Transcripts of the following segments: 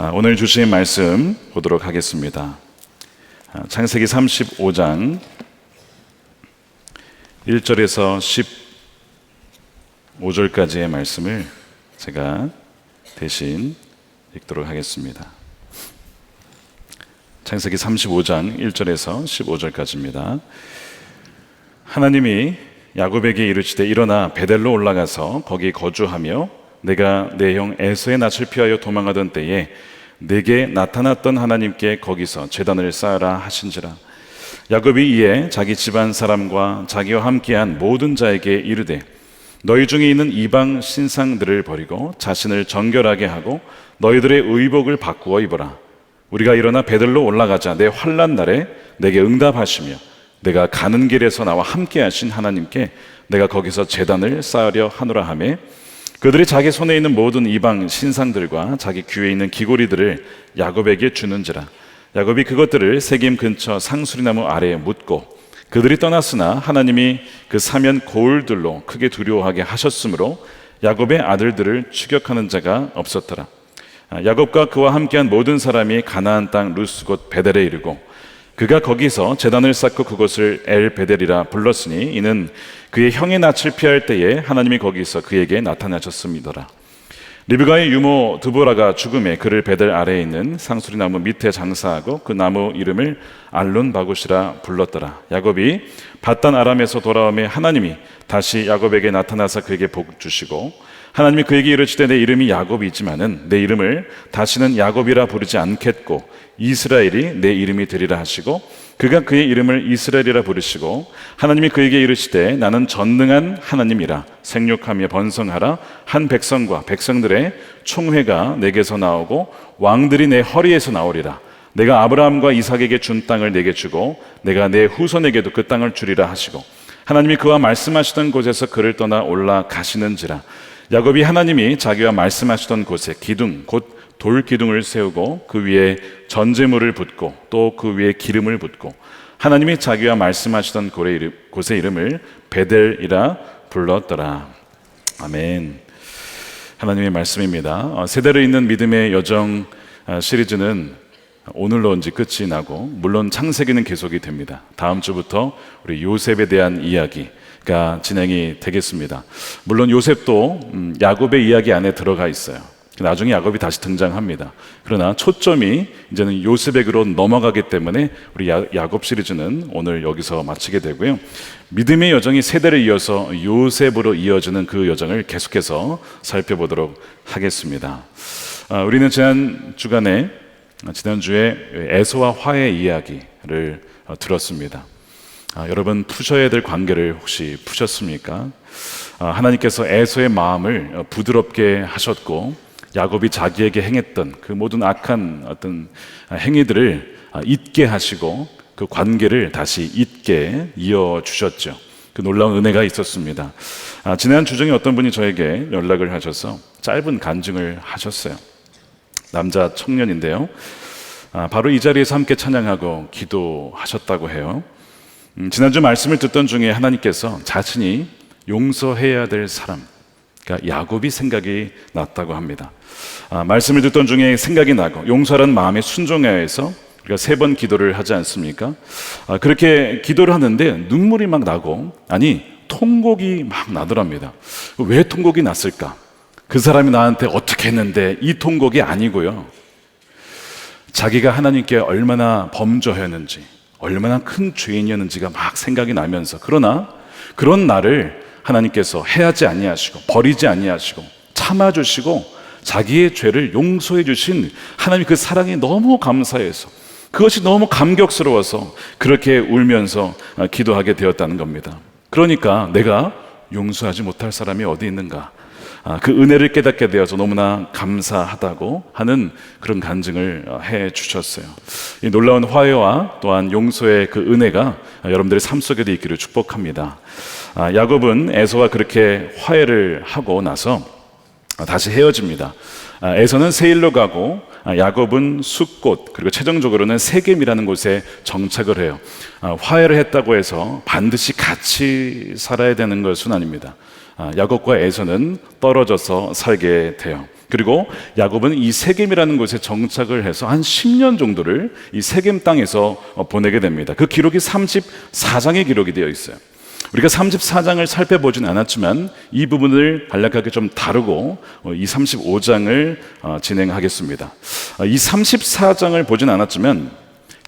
오늘 주신 말씀 보도록 하겠습니다. 창세기 35장 1절에서 15절까지의 말씀을 제가 대신 읽도록 하겠습니다. 창세기 35장 1절에서 15절까지입니다. 하나님이 야곱에게 이르시되 일어나 베델로 올라가서 거기 거주하며 내가 내 형 에서의 낯을 피하여 도망하던 때에 내게 나타났던 하나님께 거기서 제단을 쌓으라 하신지라. 야곱이 이에 자기 집안 사람과 자기와 함께한 모든 자에게 이르되 너희 중에 있는 이방 신상들을 버리고 자신을 정결하게 하고 너희들의 의복을 바꾸어 입어라. 우리가 일어나 베들로 올라가자. 내 환난 날에 내게 응답하시며 내가 가는 길에서 나와 함께 하신 하나님께 내가 거기서 제단을 쌓으려 하노라 하매 그들이 자기 손에 있는 모든 이방 신상들과 자기 귀에 있는 귀고리들을 야곱에게 주는지라. 야곱이 그것들을 세겜 근처 상수리나무 아래에 묻고 그들이 떠났으나 하나님이 그 사면 고을들로 크게 두려워하게 하셨으므로 야곱의 아들들을 추격하는 자가 없었더라. 야곱과 그와 함께한 모든 사람이 가나안 땅 루스 곧 베델에 이르고 그가 거기서 제단을 쌓고 그곳을 엘 베델이라 불렀으니 이는 그의 형의 낯을 피할 때에 하나님이 거기서 그에게 나타나셨음이더라. 리브가의 유모 드보라가 죽음에 그를 베델 아래에 있는 상수리나무 밑에 장사하고 그 나무 이름을 알론 바굿이라 불렀더라. 야곱이 밧단 아람에서 돌아오매 하나님이 다시 야곱에게 나타나서 그에게 복 주시고 하나님이 그에게 이르시되 내 이름이 야곱이지만은 내 이름을 다시는 야곱이라 부르지 않겠고 이스라엘이 내 이름이 되리라 하시고 그가 그의 이름을 이스라엘이라 부르시고 하나님이 그에게 이르시되 나는 전능한 하나님이라 생육하며 번성하라. 한 백성과 백성들의 총회가 내게서 나오고 왕들이 내 허리에서 나오리라. 내가 아브라함과 이삭에게 준 땅을 내게 주고 내가 내 후손에게도 그 땅을 주리라 하시고 하나님이 그와 말씀하시던 곳에서 그를 떠나 올라가시는지라. 야곱이 하나님이 자기와 말씀하시던 곳에 기둥 곧 돌기둥을 세우고 그 위에 전제물을 붓고 또 그 위에 기름을 붓고 하나님이 자기와 말씀하시던 곳의 이름을 베델이라 불렀더라. 아멘. 하나님의 말씀입니다. 세대를 잇는 믿음의 여정 시리즈는 오늘로 이제 끝이 나고 물론 창세기는 계속이 됩니다. 다음 주부터 우리 요셉에 대한 이야기가 진행이 되겠습니다. 물론 요셉도 야곱의 이야기 안에 들어가 있어요. 나중에 야곱이 다시 등장합니다. 그러나 초점이 이제는 요셉에게로 넘어가기 때문에 우리 야곱 시리즈는 오늘 여기서 마치게 되고요. 믿음의 여정이 세대를 이어서 요셉으로 이어지는 그 여정을 계속해서 살펴보도록 하겠습니다. 우리는 지난주에 에서와 화의 이야기를 들었습니다. 여러분 푸셔야 될 관계를 혹시 푸셨습니까? 하나님께서 에서의 마음을 부드럽게 하셨고 야곱이 자기에게 행했던 그 모든 악한 어떤 행위들을 잊게 하시고 그 관계를 다시 잊게 이어주셨죠. 그 놀라운 은혜가 있었습니다. 지난 주중에 어떤 분이 저에게 연락을 하셔서 짧은 간증을 하셨어요. 남자 청년인데요. 바로 이 자리에서 함께 찬양하고 기도하셨다고 해요. 지난주 말씀을 듣던 중에 하나님께서 자신이 용서해야 될 사람, 그러니까 야곱이 생각이 났다고 합니다. 말씀을 듣던 중에 생각이 나고 용서하라는 마음에 순종해야 해서 우리가 3번 기도를 하지 않습니까? 그렇게 기도를 하는데 눈물이 막 나고 통곡이 막 나더랍니다. 왜 통곡이 났을까? 그 사람이 나한테 어떻게 했는데 이 통곡이 아니고요. 자기가 하나님께 얼마나 범죄했는지 얼마나 큰 죄인이었는지가 막 생각이 나면서 그러나 그런 나를 하나님께서 해하지 아니하시고 버리지 아니하시고 참아주시고 자기의 죄를 용서해 주신 하나님 그 사랑이 너무 감사해서 그것이 너무 감격스러워서 그렇게 울면서 기도하게 되었다는 겁니다. 그러니까 내가 용서하지 못할 사람이 어디 있는가, 그 은혜를 깨닫게 되어서 너무나 감사하다고 하는 그런 간증을 해 주셨어요. 이 놀라운 화해와 또한 용서의 그 은혜가 여러분들의 삶 속에도 있기를 축복합니다. 야곱은 에서와 그렇게 화해를 하고 나서 다시 헤어집니다. 에서는 세일로 가고 야곱은 숫곳 그리고 최종적으로는 세겜이라는 곳에 정착을 해요. 화해를 했다고 해서 반드시 같이 살아야 되는 것은 아닙니다. 야곱과 에서는 떨어져서 살게 돼요. 그리고 야곱은 이 세겜이라는 곳에 정착을 해서 한 10년 정도를 이 세겜 땅에서 보내게 됩니다. 그 기록이 34장에 기록이 되어 있어요. 우리가 34장을 살펴보진 않았지만 이 부분을 간략하게 좀 다루고 이 35장을 진행하겠습니다. 이 34장을 보진 않았지만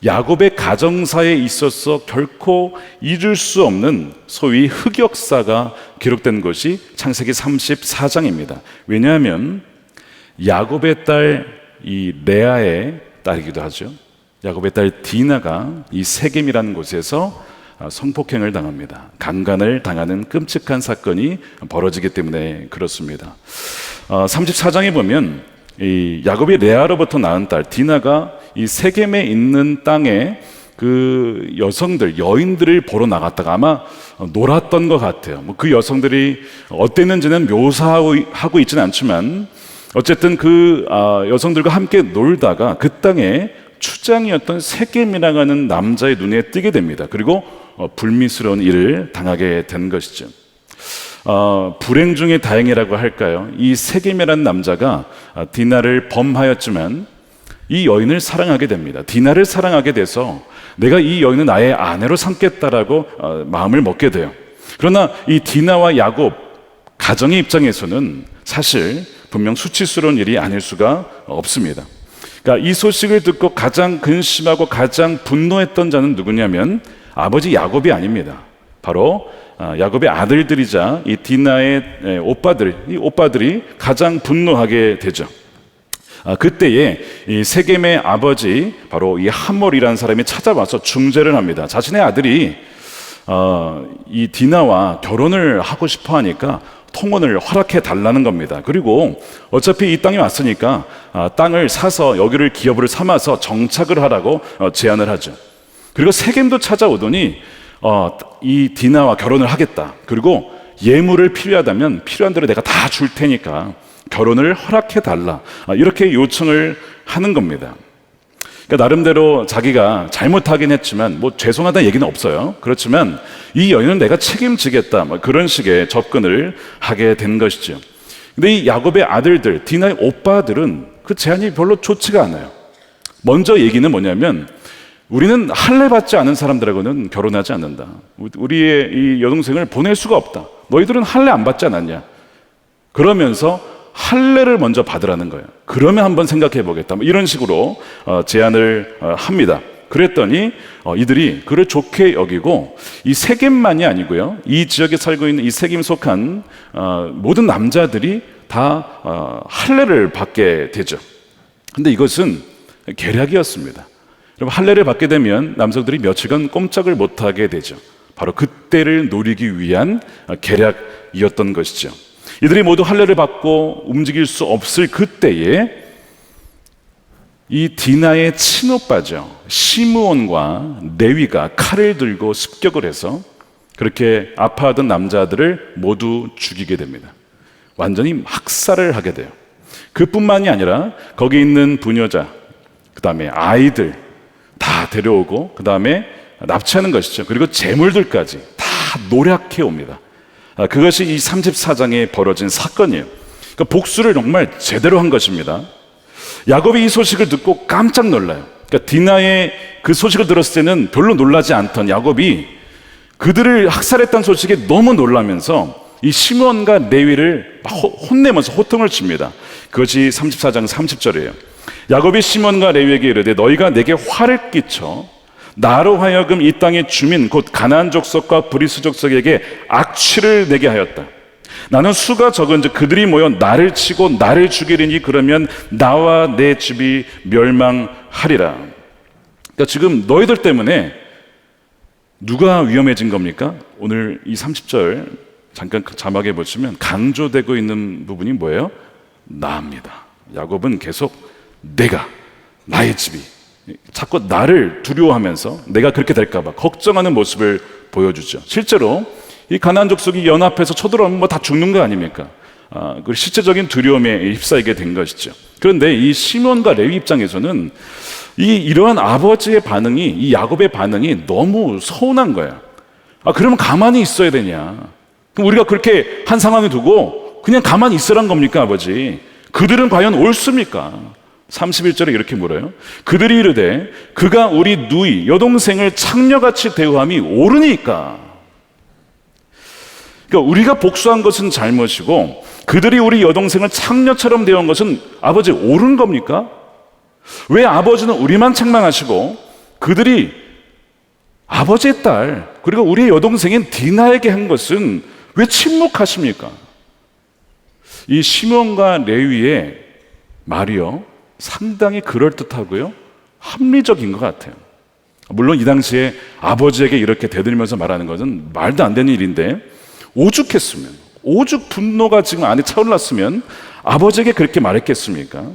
야곱의 가정사에 있어서 결코 잊을 수 없는 소위 흑역사가 기록된 것이 창세기 34장입니다. 왜냐하면 야곱의 딸 이 레아의 딸이기도 하죠. 야곱의 딸 디나가 이 세겜이라는 곳에서 성폭행을 당합니다. 강간을 당하는 끔찍한 사건이 벌어지기 때문에 그렇습니다. 34장에 보면 이 야곱이 레아로부터 낳은 딸 디나가 이 세겜에 있는 땅에 그 여성들, 여인들을 보러 나갔다가 아마 놀았던 것 같아요. 그 여성들이 어땠는지는 묘사하고 있지는 않지만 어쨌든 그 여성들과 함께 놀다가 그 땅에 추장이었던 세겜이라고 하는 남자의 눈에 띄게 됩니다. 그리고 불미스러운 일을 당하게 된 것이죠. 불행 중에 다행이라고 할까요? 이 세겜이라는 남자가 디나를 범하였지만 이 여인을 사랑하게 됩니다. 디나를 사랑하게 돼서 내가 이 여인을 나의 아내로 삼겠다라고 마음을 먹게 돼요. 그러나 이 디나와 야곱 가정의 입장에서는 사실 분명 수치스러운 일이 아닐 수가 없습니다. 그러니까 이 소식을 듣고 가장 근심하고 가장 분노했던 자는 누구냐면 아버지 야곱이 아닙니다. 바로 야곱의 아들들이자 이 디나의 이 오빠들이 가장 분노하게 되죠. 그때에 이 세겜의 아버지 바로 이 하몰이라는 사람이 찾아와서 중재를 합니다. 자신의 아들이 이 디나와 결혼을 하고 싶어 하니까 통혼을 허락해 달라는 겁니다. 그리고 어차피 이 땅에 왔으니까 땅을 사서 여기를 기업으로 삼아서 정착을 하라고 제안을 하죠. 그리고 세겜도 찾아오더니 이 디나와 결혼을 하겠다. 그리고 예물을 필요하다면 필요한 대로 내가 다 줄 테니까 결혼을 허락해 달라. 이렇게 요청을 하는 겁니다. 그러니까 나름대로 자기가 잘못하긴 했지만 뭐 죄송하다는 얘기는 없어요. 그렇지만 이 여인은 내가 책임지겠다. 그런 식의 접근을 하게 된 것이죠. 근데 이 야곱의 아들들, 디나의 오빠들은 그 제안이 별로 좋지가 않아요. 먼저 얘기는 뭐냐면 우리는 할례 받지 않은 사람들하고는 결혼하지 않는다. 우리의 이 여동생을 보낼 수가 없다. 너희들은 할례 안 받지 않았냐? 그러면서 할례를 먼저 받으라는 거예요. 그러면 한번 생각해 보겠다. 이런 식으로 제안을 합니다. 그랬더니 이들이 그를 좋게 여기고 이 세겜만이 아니고요. 이 지역에 살고 있는 이 세겜 속한 모든 남자들이 다 할례를 받게 되죠. 근데 이것은 계략이었습니다. 여러분, 할례를 받게 되면 남성들이 며칠간 꼼짝을 못하게 되죠. 바로 그때를 노리기 위한 계략이었던 것이죠. 이들이 모두 할례를 받고 움직일 수 없을 그때에 이 디나의 친오빠죠, 시므온과 레위가 칼을 들고 습격을 해서 그렇게 아파하던 남자들을 모두 죽이게 됩니다. 완전히 학살을 하게 돼요. 그뿐만이 아니라 거기 있는 부녀자, 그 다음에 아이들 다 데려오고 그 다음에 납치하는 것이죠. 그리고 재물들까지 다 노략해 옵니다. 그것이 이 34장에 벌어진 사건이에요. 그러니까 복수를 정말 제대로 한 것입니다. 야곱이 이 소식을 듣고 깜짝 놀라요. 그러니까 디나의 그 소식을 들었을 때는 별로 놀라지 않던 야곱이 그들을 학살했다는 소식에 너무 놀라면서 이 시므온과 레위를 혼내면서 호통을 칩니다. 그것이 34장 30절이에요. 야곱이 시므온과 레위에게 이르되 너희가 내게 화를 끼쳐 나로 하여금 이 땅의 주민 곧 가나안 족속과 브리스 족속에게 악취를 내게 하였다. 나는 수가 적은즉 그들이 모여 나를 치고 나를 죽이리니 그러면 나와 내 집이 멸망하리라. 그러니까 지금 너희들 때문에 누가 위험해진 겁니까? 오늘 이 30절 잠깐 자막에 보시면 강조되고 있는 부분이 뭐예요? 나입니다. 야곱은 계속 내가, 나의 집이, 자꾸 나를 두려워하면서 내가 그렇게 될까봐 걱정하는 모습을 보여주죠. 실제로 이 가나안 족속이 연합해서 쳐들어오면 뭐 다 죽는 거 아닙니까? 그 실제적인 두려움에 휩싸이게 된 것이죠. 그런데 이 시몬과 레위 입장에서는 이러한 아버지의 반응이, 이 야곱의 반응이 너무 서운한 거야. 그러면 가만히 있어야 되냐? 그럼 우리가 그렇게 한 상황에 두고 그냥 가만히 있으란 겁니까, 아버지? 그들은 과연 옳습니까? 31절에 이렇게 물어요. 그들이 이르되 그가 우리 누이 여동생을 창녀같이 대우함이 옳으니까. 그러니까 우리가 복수한 것은 잘못이고 그들이 우리 여동생을 창녀처럼 대한 것은 아버지 옳은 겁니까? 왜 아버지는 우리만 책망하시고 그들이 아버지의 딸 그리고 우리의 여동생인 디나에게 한 것은 왜 침묵하십니까? 이 시몬과 레위의 말이요 상당히 그럴듯하고요 합리적인 것 같아요. 물론 이 당시에 아버지에게 이렇게 대들면서 말하는 것은 말도 안 되는 일인데 오죽했으면, 오죽 분노가 지금 안에 차올랐으면 아버지에게 그렇게 말했겠습니까?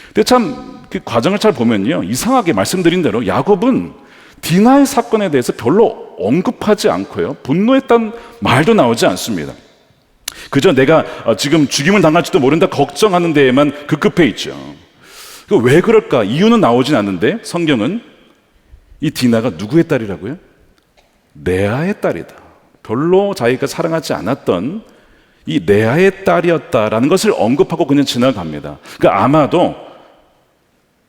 근데 참 그 과정을 잘 보면요 이상하게 말씀드린 대로 야곱은 디나의 사건에 대해서 별로 언급하지 않고요 분노했다는 말도 나오지 않습니다. 그저 내가 지금 죽임을 당할지도 모른다 걱정하는 데에만 급급해 있죠. 왜 그럴까? 이유는 나오진 않는데 성경은 이 디나가 누구의 딸이라고요? 레아의 딸이다. 별로 자기가 사랑하지 않았던 이 레아의 딸이었다라는 것을 언급하고 그냥 지나갑니다. 그러니까 아마도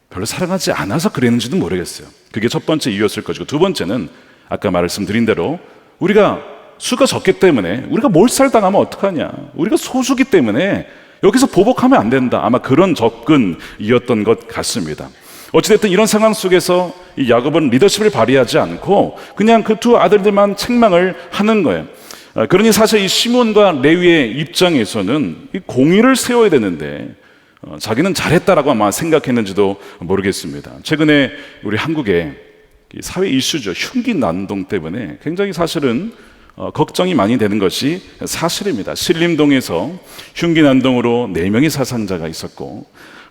별로 사랑하지 않아서 그랬는지도 모르겠어요. 그게 첫 번째 이유였을 것이고 두 번째는 아까 말씀드린 대로 우리가 수가 적기 때문에 우리가 몰살당하면 어떡하냐, 우리가 소수기 때문에 여기서 보복하면 안 된다, 아마 그런 접근이었던 것 같습니다. 어찌됐든 이런 상황 속에서 이 야곱은 리더십을 발휘하지 않고 그냥 그 두 아들들만 책망을 하는 거예요. 그러니 사실 이 시몬과 레위의 입장에서는 이 공의를 세워야 되는데 자기는 잘했다라고 아마 생각했는지도 모르겠습니다. 최근에 우리 한국의 사회 이슈죠. 흉기 난동 때문에 굉장히 사실은 걱정이 많이 되는 것이 사실입니다. 신림동에서 흉기 난동으로 4명의 사상자가 있었고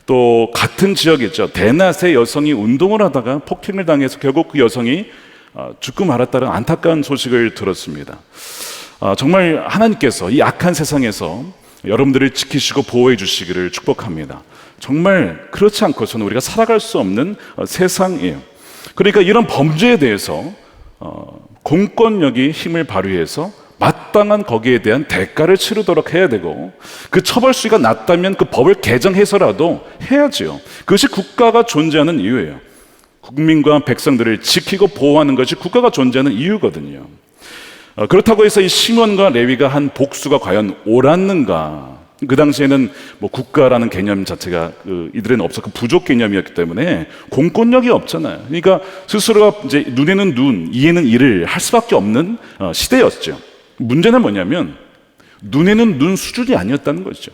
또 같은 지역이죠. 대낮에 여성이 운동을 하다가 폭행을 당해서 결국 그 여성이 죽고 말았다는 안타까운 소식을 들었습니다. 정말 하나님께서 이 악한 세상에서 여러분들을 지키시고 보호해 주시기를 축복합니다. 정말 그렇지 않고서는 우리가 살아갈 수 없는 세상이에요. 그러니까 이런 범죄에 대해서 공권력이 힘을 발휘해서 마땅한 거기에 대한 대가를 치르도록 해야 되고 그 처벌 수위가 낮다면 그 법을 개정해서라도 해야지요. 그것이 국가가 존재하는 이유예요. 국민과 백성들을 지키고 보호하는 것이 국가가 존재하는 이유거든요. 그렇다고 해서 이 시몬과 레위가 한 복수가 과연 옳았는가? 그 당시에는 뭐 국가라는 개념 자체가 이들에는 없었고 부족 개념이었기 때문에 공권력이 없잖아요. 그러니까 스스로가 이제 눈에는 눈, 이에는 이를 할 수밖에 없는 시대였죠. 문제는 뭐냐면 눈에는 눈 수준이 아니었다는 거죠.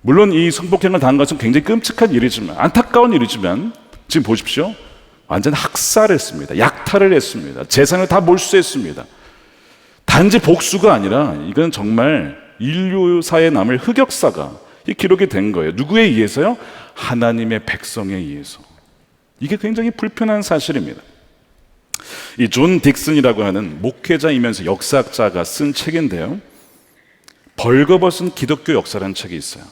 물론 이 성폭행을 당한 것은 굉장히 끔찍한 일이지만, 안타까운 일이지만 지금 보십시오. 완전 학살했습니다. 약탈을 했습니다. 재산을 다 몰수했습니다. 단지 복수가 아니라 이건 정말 인류사에 남을 흑역사가 기록이 된 거예요. 누구에 의해서요? 하나님의 백성에 의해서. 이게 굉장히 불편한 사실입니다. 이 존 딕슨이라고 하는 목회자이면서 역사학자가 쓴 책인데요, 벌거벗은 기독교 역사라는 책이 있어요.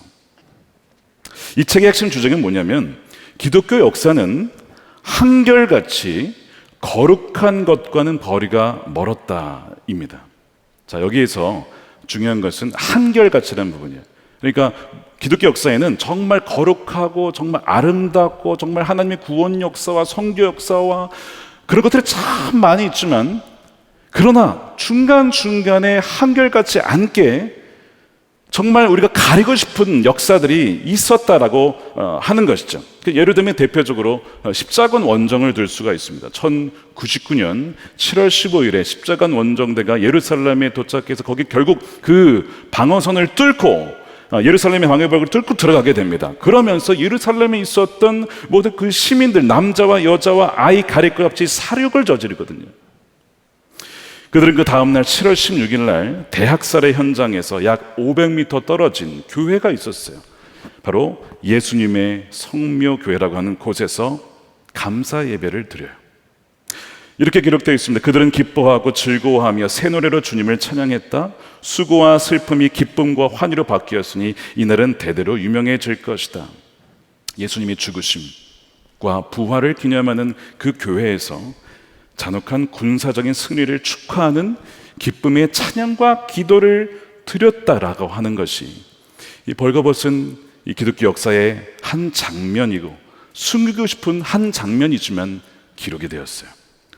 이 책의 핵심 주제는 뭐냐면 기독교 역사는 한결같이 거룩한 것과는 거리가 멀었다입니다. 자, 여기에서 중요한 것은 한결같이라는 부분이에요. 그러니까 기독교 역사에는 정말 거룩하고 정말 아름답고 정말 하나님의 구원 역사와 선교 역사와 그런 것들이 참 많이 있지만, 그러나 중간중간에 한결같지 않게 정말 우리가 가리고 싶은 역사들이 있었다라고 하는 것이죠. 예를 들면 대표적으로 십자군 원정을 들 수가 있습니다. 1099년 7월 15일에 십자군 원정대가 예루살렘에 도착해서 거기 결국 그 방어선을 뚫고 예루살렘의 방해벽을 뚫고 들어가게 됩니다. 그러면서 예루살렘에 있었던 모든 그 시민들, 남자와 여자와 아이 가릴 것 없이 살육을 저지르거든요. 그들은 그 다음날 7월 16일 날 대학살의 현장에서 약 500m 떨어진 교회가 있었어요. 바로 예수님의 성묘교회라고 하는 곳에서 감사 예배를 드려요. 이렇게 기록되어 있습니다. 그들은 기뻐하고 즐거워하며 새 노래로 주님을 찬양했다. 수고와 슬픔이 기쁨과 환희로 바뀌었으니 이날은 대대로 유명해질 것이다. 예수님이 죽으심과 부활을 기념하는 그 교회에서 잔혹한 군사적인 승리를 축하하는 기쁨의 찬양과 기도를 드렸다라고 하는 것이 이 벌거벗은 이 기독교 역사의 한 장면이고 숨기고 싶은 한 장면이지만 기록이 되었어요.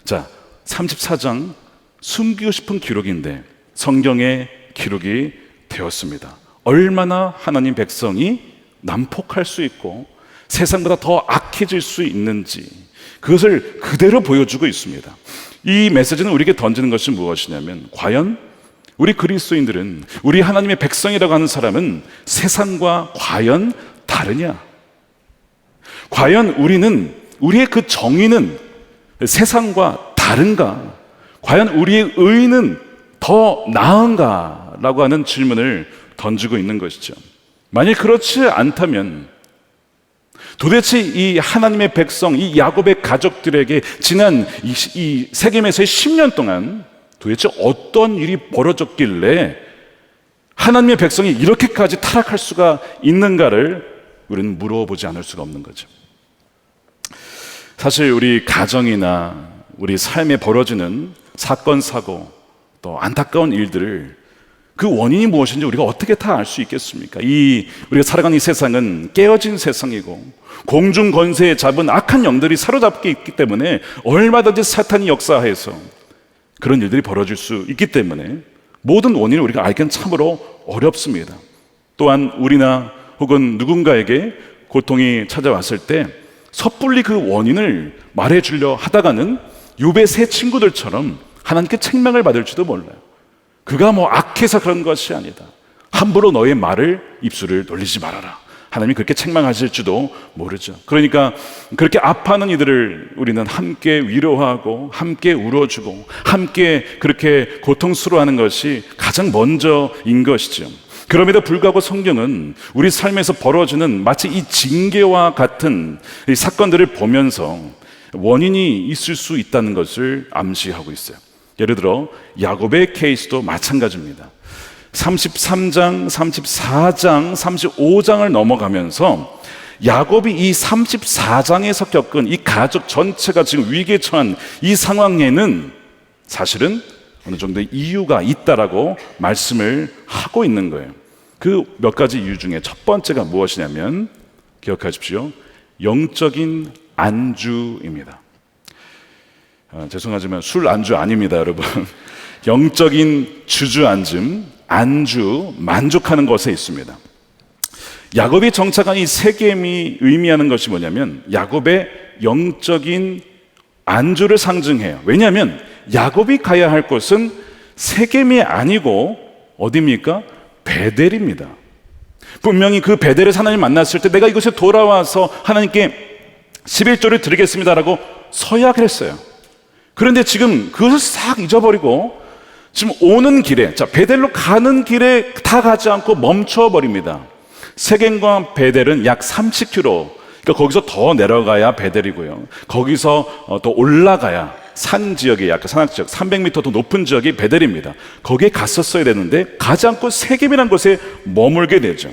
자, 34장 숨기고 싶은 기록인데 성경에 기록이 되었습니다. 얼마나 하나님 백성이 난폭할 수 있고 세상보다 더 악해질 수 있는지 그것을 그대로 보여주고 있습니다. 이 메시지는 우리에게 던지는 것이 무엇이냐면, 과연 우리 그리스도인들은, 우리 하나님의 백성이라고 하는 사람은 세상과 과연 다르냐? 과연 우리의 그 정의는 세상과 다른가? 과연 우리의 의는 더 나은가? 라고 하는 질문을 던지고 있는 것이죠. 만약 그렇지 않다면 도대체 이 하나님의 백성, 이 야곱의 가족들에게 지난 이 세겜에서의 10년 동안 도대체 어떤 일이 벌어졌길래 하나님의 백성이 이렇게까지 타락할 수가 있는가를 우리는 물어보지 않을 수가 없는 거죠. 사실 우리 가정이나 우리 삶에 벌어지는 사건, 사고, 또 안타까운 일들을 그 원인이 무엇인지 우리가 어떻게 다 알 수 있겠습니까? 우리가 살아가는 이 세상은 깨어진 세상이고 공중 권세에 잡은 악한 영들이 사로잡게 있기 때문에 얼마든지 사탄이 역사해서 그런 일들이 벌어질 수 있기 때문에 모든 원인을 우리가 알기는 참으로 어렵습니다. 또한 우리나 혹은 누군가에게 고통이 찾아왔을 때 섣불리 그 원인을 말해주려 하다가는 욥의 세 친구들처럼 하나님께 책망을 받을지도 몰라요. 그가 악해서 그런 것이 아니다. 함부로 너의 말을 입술을 놀리지 말아라. 하나님이 그렇게 책망하실지도 모르죠. 그러니까 그렇게 아파하는 이들을 우리는 함께 위로하고 함께 울어주고 함께 그렇게 고통스러워하는 것이 가장 먼저인 것이죠. 그럼에도 불구하고 성경은 우리 삶에서 벌어지는 마치 이 징계와 같은 이 사건들을 보면서 원인이 있을 수 있다는 것을 암시하고 있어요. 예를 들어 야곱의 케이스도 마찬가지입니다. 33장, 34장, 35장을 넘어가면서 야곱이 이 34장에서 겪은 이 가족 전체가 지금 위기에 처한 이 상황에는 사실은 어느 정도의 이유가 있다라고 말씀을 하고 있는 거예요. 그 몇 가지 이유 중에 첫 번째가 무엇이냐면, 기억하십시오, 영적인 안주입니다. 죄송하지만 술 안주 아닙니다, 여러분. 영적인 주저앉음, 안주, 만족하는 것에 있습니다. 야곱이 정착한 이 세겜이 의미하는 것이 뭐냐면 야곱의 영적인 안주를 상징해요. 왜냐하면 야곱이 가야 할 곳은 세겜이 아니고 어디입니까? 베델입니다. 분명히 그 베델에서 하나님 만났을 때 내가 이곳에 돌아와서 하나님께 11조를 드리겠습니다라고 서약을 했어요. 그런데 지금 그것을 싹 잊어버리고 지금 오는 길에, 베델로 가는 길에 다 가지 않고 멈춰버립니다. 세겜과 베델은 약 30km, 그러니까 거기서 더 내려가야 베델이고요. 거기서 더 올라가야 산 지역이, 약간 산악 지역 300m 더 높은 지역이 베델입니다. 거기에 갔었어야 되는데 가지 않고 세겜이라는 곳에 머물게 되죠.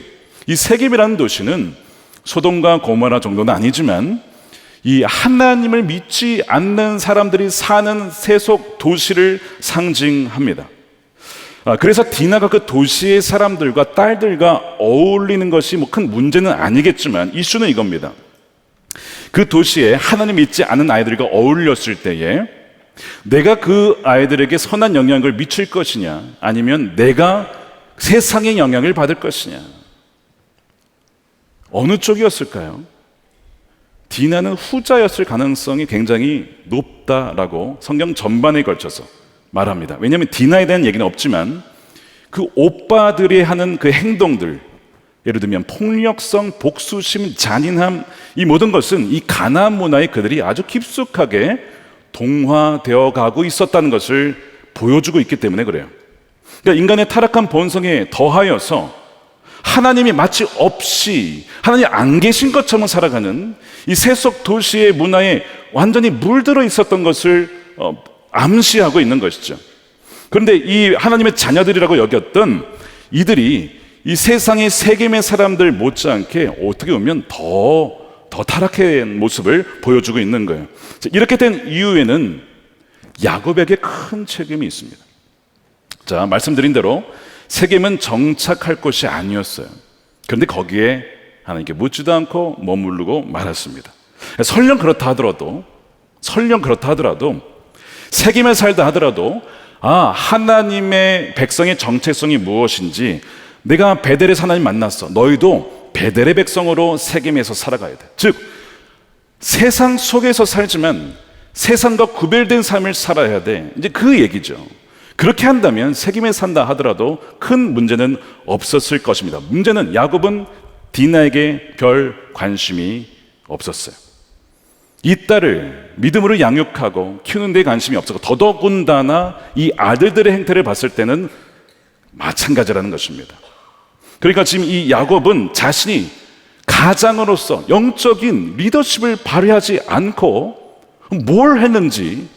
이 세겜이라는 도시는 소돔과 고모라 정도는 아니지만 이 하나님을 믿지 않는 사람들이 사는 세속 도시를 상징합니다. 그래서 디나가 그 도시의 사람들과 딸들과 어울리는 것이 큰 문제는 아니겠지만 이슈는 이겁니다. 그 도시에 하나님 믿지 않은 아이들과 어울렸을 때에 내가 그 아이들에게 선한 영향을 미칠 것이냐, 아니면 내가 세상의 영향을 받을 것이냐, 어느 쪽이었을까요? 디나는 후자였을 가능성이 굉장히 높다라고 성경 전반에 걸쳐서 말합니다. 왜냐하면 디나에 대한 얘기는 없지만 그 오빠들이 하는 그 행동들, 예를 들면 폭력성, 복수심, 잔인함, 이 모든 것은 이 가나안 문화에 그들이 아주 깊숙하게 동화되어 가고 있었다는 것을 보여주고 있기 때문에 그래요. 그러니까 인간의 타락한 본성에 더하여서 하나님이 마치 없이, 하나님이 안 계신 것처럼 살아가는 이 세속 도시의 문화에 완전히 물들어 있었던 것을 암시하고 있는 것이죠. 그런데 이 하나님의 자녀들이라고 여겼던 이들이 이 세상의 세겜의 사람들 못지않게 어떻게 보면 더 타락한 모습을 보여주고 있는 거예요. 이렇게 된 이유에는 야곱에게 큰 책임이 있습니다. 말씀드린 대로 세겜은 정착할 곳이 아니었어요. 그런데 거기에 하나님께 묻지도 않고 머무르고 말았습니다. 설령 그렇다 하더라도 세겜에 살다 하더라도 하나님의 백성의 정체성이 무엇인지, 내가 베델에서 하나님 만났어, 너희도 베델의 백성으로 세겜에서 살아가야 돼. 즉 세상 속에서 살지만 세상과 구별된 삶을 살아야 돼. 이제 그 얘기죠. 그렇게 한다면 세겜에 산다 하더라도 큰 문제는 없었을 것입니다. 문제는 야곱은 디나에게 별 관심이 없었어요. 이 딸을 믿음으로 양육하고 키우는 데 관심이 없었고, 더더군다나 이 아들들의 행태를 봤을 때는 마찬가지라는 것입니다. 그러니까 지금 이 야곱은 자신이 가장으로서 영적인 리더십을 발휘하지 않고 뭘 했는지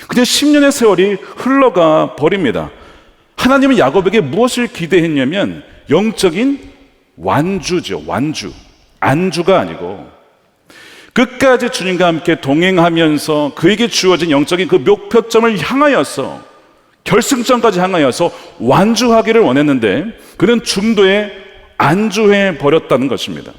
그냥 10년의 세월이 흘러가 버립니다. 하나님은 야곱에게 무엇을 기대했냐면 영적인 완주죠. 완주. 안주가 아니고 끝까지 주님과 함께 동행하면서 그에게 주어진 영적인 그 목표점을 향하여서, 결승점까지 향하여서 완주하기를 원했는데 그는 중도에 안주해 버렸다는 것입니다.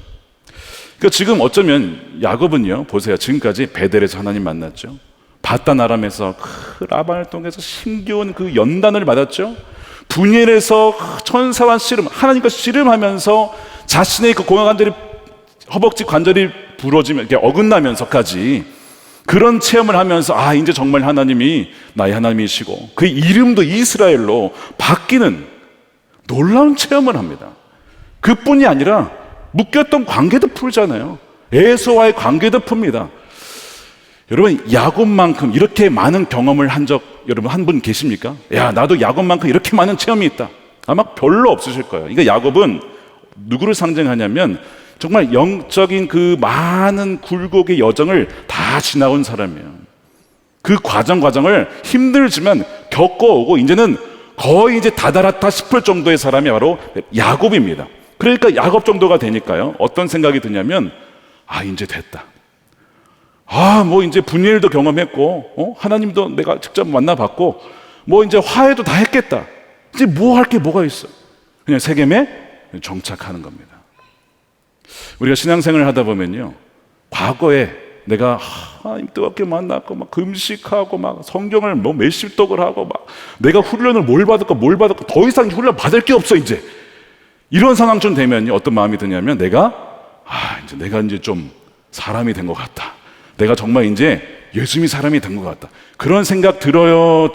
그러니까 지금 어쩌면 야곱은요, 보세요, 지금까지 베델에서 하나님 만났죠. 바단 아람에서 그 라반을 통해서 힘겨운 그 연단을 받았죠. 분열에서 천사와 씨름, 하나님과 씨름하면서 자신의 그 공허 관절이, 허벅지 관절이 부러지면 이렇게 어긋나면서까지 그런 체험을 하면서 이제 정말 하나님이 나의 하나님이시고 그 이름도 이스라엘로 바뀌는 놀라운 체험을 합니다. 그뿐이 아니라 묶였던 관계도 풀잖아요. 에서와의 관계도 풉니다. 여러분, 야곱만큼 이렇게 많은 경험을 한 적 여러분 한 분 계십니까? 나도 야곱만큼 이렇게 많은 체험이 있다. 아마 별로 없으실 거예요. 그러니까 야곱은 누구를 상징하냐면 정말 영적인 그 많은 굴곡의 여정을 다 지나온 사람이에요. 그 과정을 힘들지만 겪어오고 이제는 거의 이제 다다랐다 싶을 정도의 사람이 바로 야곱입니다. 그러니까 야곱 정도가 되니까요, 어떤 생각이 드냐면 이제 됐다. 뭐 이제 분열도 경험했고 하나님도 내가 직접 만나봤고 뭐 이제 화해도 다 했겠다. 이제 뭐 할 게 뭐가 있어. 그냥 세겜에 정착하는 겁니다. 우리가 신앙생활을 하다 보면요, 과거에 내가 하나님 뜨겁게 만났고 막 금식하고 막 성경을 뭐 몇십 독을 하고 막 내가 훈련을 뭘 받을까 더 이상 훈련 받을 게 없어 이제, 이런 상황쯤 되면 어떤 마음이 드냐면 내가 이제 좀 사람이 된 것 같다. 내가 정말 이제 예수님이 사람이 된 것 같다. 그런 생각 들어요.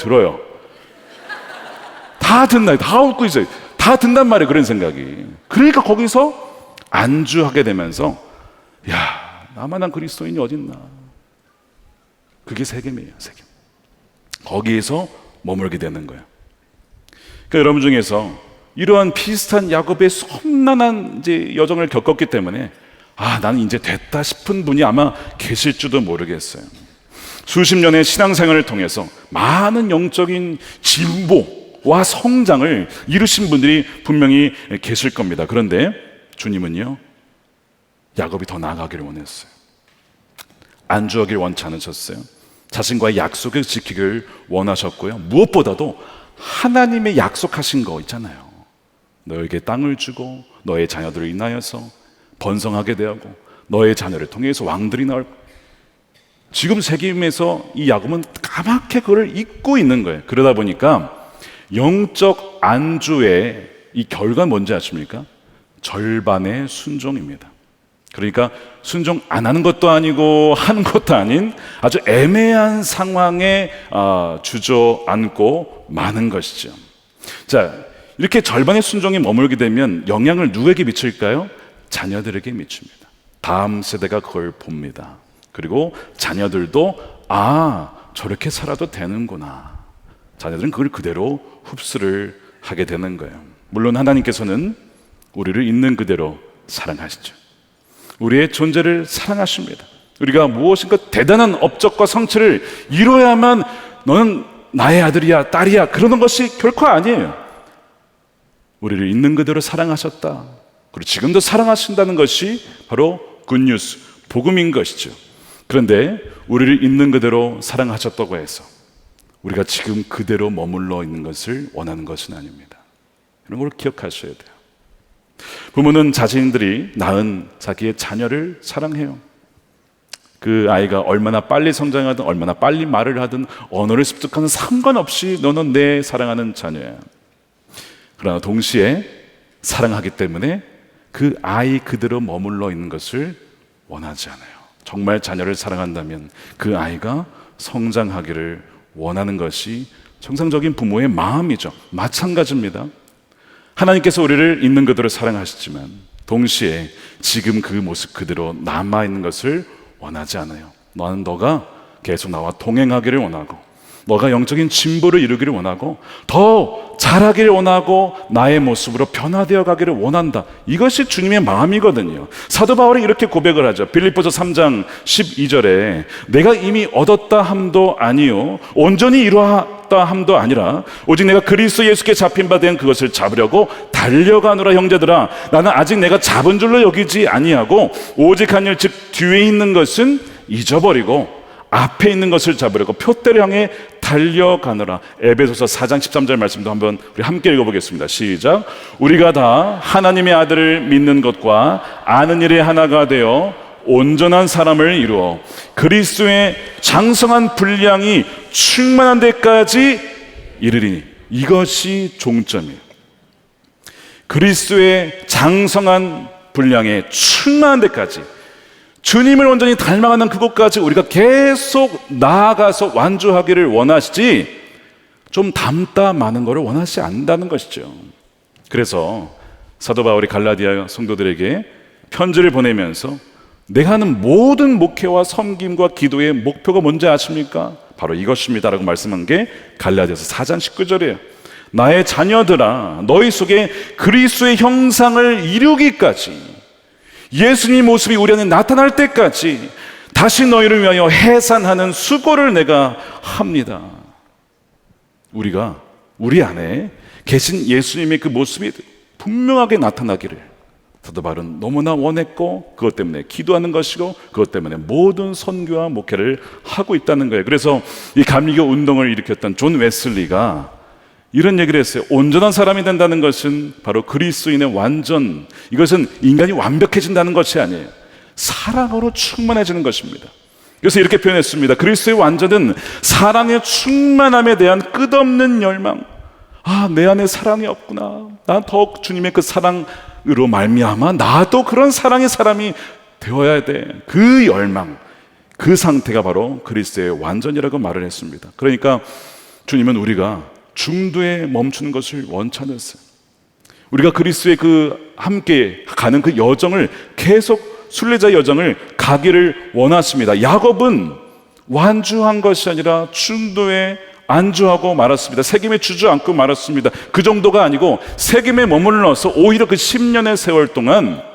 다 듣나요? 다 웃고 있어요. 다 든단 말이에요. 그런 생각이. 그러니까 거기서 안주하게 되면서 나만한 그리스도인이 어딨나. 그게 세겜이에요. 세겜. 거기에서 머물게 되는 거예요. 그러니까 여러분 중에서 이러한 비슷한 야곱의 험난한 이제 여정을 겪었기 때문에 나는 이제 됐다 싶은 분이 아마 계실지도 모르겠어요. 수십 년의 신앙생활을 통해서 많은 영적인 진보와 성장을 이루신 분들이 분명히 계실 겁니다. 그런데 주님은요, 야곱이 더 나아가기를 원했어요. 안주하길 원치 않으셨어요. 자신과의 약속을 지키길 원하셨고요. 무엇보다도 하나님의 약속하신 거 있잖아요. 너에게 땅을 주고 너의 자녀들을 인하여서 번성하게 되고 너의 자녀를 통해서 왕들이 나올. 지금 세겜에서 이 야곱은 까맣게 그걸 잊고 있는 거예요. 그러다 보니까 영적 안주의 이 결과는 뭔지 아십니까? 절반의 순종입니다. 그러니까 순종 안 하는 것도 아니고 하는 것도 아닌 아주 애매한 상황에 주저앉고 마는 것이죠. 자, 이렇게 절반의 순종에 머물게 되면 영향을 누구에게 미칠까요? 자녀들에게 미칩니다. 다음 세대가 그걸 봅니다. 그리고 자녀들도 저렇게 살아도 되는구나. 자녀들은 그걸 그대로 흡수를 하게 되는 거예요. 물론 하나님께서는 우리를 있는 그대로 사랑하시죠. 우리의 존재를 사랑하십니다. 우리가 무엇인가 대단한 업적과 성취를 이뤄야만 너는 나의 아들이야, 딸이야, 그러는 것이 결코 아니에요. 우리를 있는 그대로 사랑하셨다. 그리고 지금도 사랑하신다는 것이 바로 굿뉴스, 복음인 것이죠. 그런데 우리를 있는 그대로 사랑하셨다고 해서 우리가 지금 그대로 머물러 있는 것을 원하는 것은 아닙니다. 이런 걸 기억하셔야 돼요. 부모는 자신들이 낳은 자기의 자녀를 사랑해요. 그 아이가 얼마나 빨리 성장하든 얼마나 빨리 말을 하든 언어를 습득하는 상관없이 너는 내 사랑하는 자녀야. 그러나 동시에 사랑하기 때문에 그 아이 그대로 머물러 있는 것을 원하지 않아요. 정말 자녀를 사랑한다면 그 아이가 성장하기를 원하는 것이 정상적인 부모의 마음이죠. 마찬가지입니다. 하나님께서 우리를 있는 그대로 사랑하시지만 동시에 지금 그 모습 그대로 남아있는 것을 원하지 않아요. 나는 너가 계속 나와 동행하기를 원하고, 너가 영적인 진보를 이루기를 원하고, 더 자라기를 원하고, 나의 모습으로 변화되어 가기를 원한다. 이것이 주님의 마음이거든요. 사도 바울이 이렇게 고백을 하죠. 빌립보서 3장 12절에 내가 이미 얻었다 함도 아니요 온전히 이루었다 함도 아니라 오직 내가 그리스도 예수께 잡힌 바 된 그것을 잡으려고 달려가노라. 형제들아, 나는 아직 내가 잡은 줄로 여기지 아니하고 오직 한 일 즉 뒤에 있는 것은 잊어버리고 앞에 있는 것을 잡으려고 표대를 향해 달려가노라. 에베소서 4장 13절 말씀도 한번 우리 함께 읽어보겠습니다. 시작. 우리가 다 하나님의 아들을 믿는 것과 아는 일에 하나가 되어 온전한 사람을 이루어 그리스도의 장성한 분량이 충만한 데까지 이르리니. 이것이 종점이에요. 그리스도의 장성한 분량에 충만한 데까지, 주님을 온전히 닮아가는 그곳까지 우리가 계속 나아가서 완주하기를 원하시지 좀 닮다 마는 것을 원하지 않는다는 것이죠. 그래서 사도 바울이 갈라디아 성도들에게 편지를 보내면서 내가 하는 모든 목회와 섬김과 기도의 목표가 뭔지 아십니까? 바로 이것입니다 라고 말씀한 게 갈라디아서 4장 19절이에요. 나의 자녀들아, 너희 속에 그리스도의 형상을 이루기까지, 예수님 모습이 우리 안에 나타날 때까지 다시 너희를 위하여 해산하는 수고를 내가 합니다. 우리가 우리 안에 계신 예수님의 그 모습이 분명하게 나타나기를 사도 바울은 너무나 원했고, 그것 때문에 기도하는 것이고, 그것 때문에 모든 선교와 목회를 하고 있다는 거예요. 그래서 이 감리교 운동을 일으켰던 존 웨슬리가 이런 얘기를 했어요. 온전한 사람이 된다는 것은 바로 그리스도인의 완전, 이것은 인간이 완벽해진다는 것이 아니에요. 사랑으로 충만해지는 것입니다. 그래서 이렇게 표현했습니다. 그리스도의 완전은 사랑의 충만함에 대한 끝없는 열망. 아, 내 안에 사랑이 없구나. 난 더욱 주님의 그 사랑으로 말미암아 나도 그런 사랑의 사람이 되어야 돼. 그 열망, 그 상태가 바로 그리스도의 완전이라고 말을 했습니다. 그러니까 주님은 우리가 중도에 멈추는 것을 원치 않았어요. 우리가 그리스도의 그 함께 가는 그 여정을, 계속 순례자의 여정을 가기를 원하십니다. 야곱은 완주한 것이 아니라 중도에 안주하고 말았습니다. 세겜에 주저앉고 말았습니다. 그 정도가 아니고 세겜에 머물러서 오히려 그 10년의 세월 동안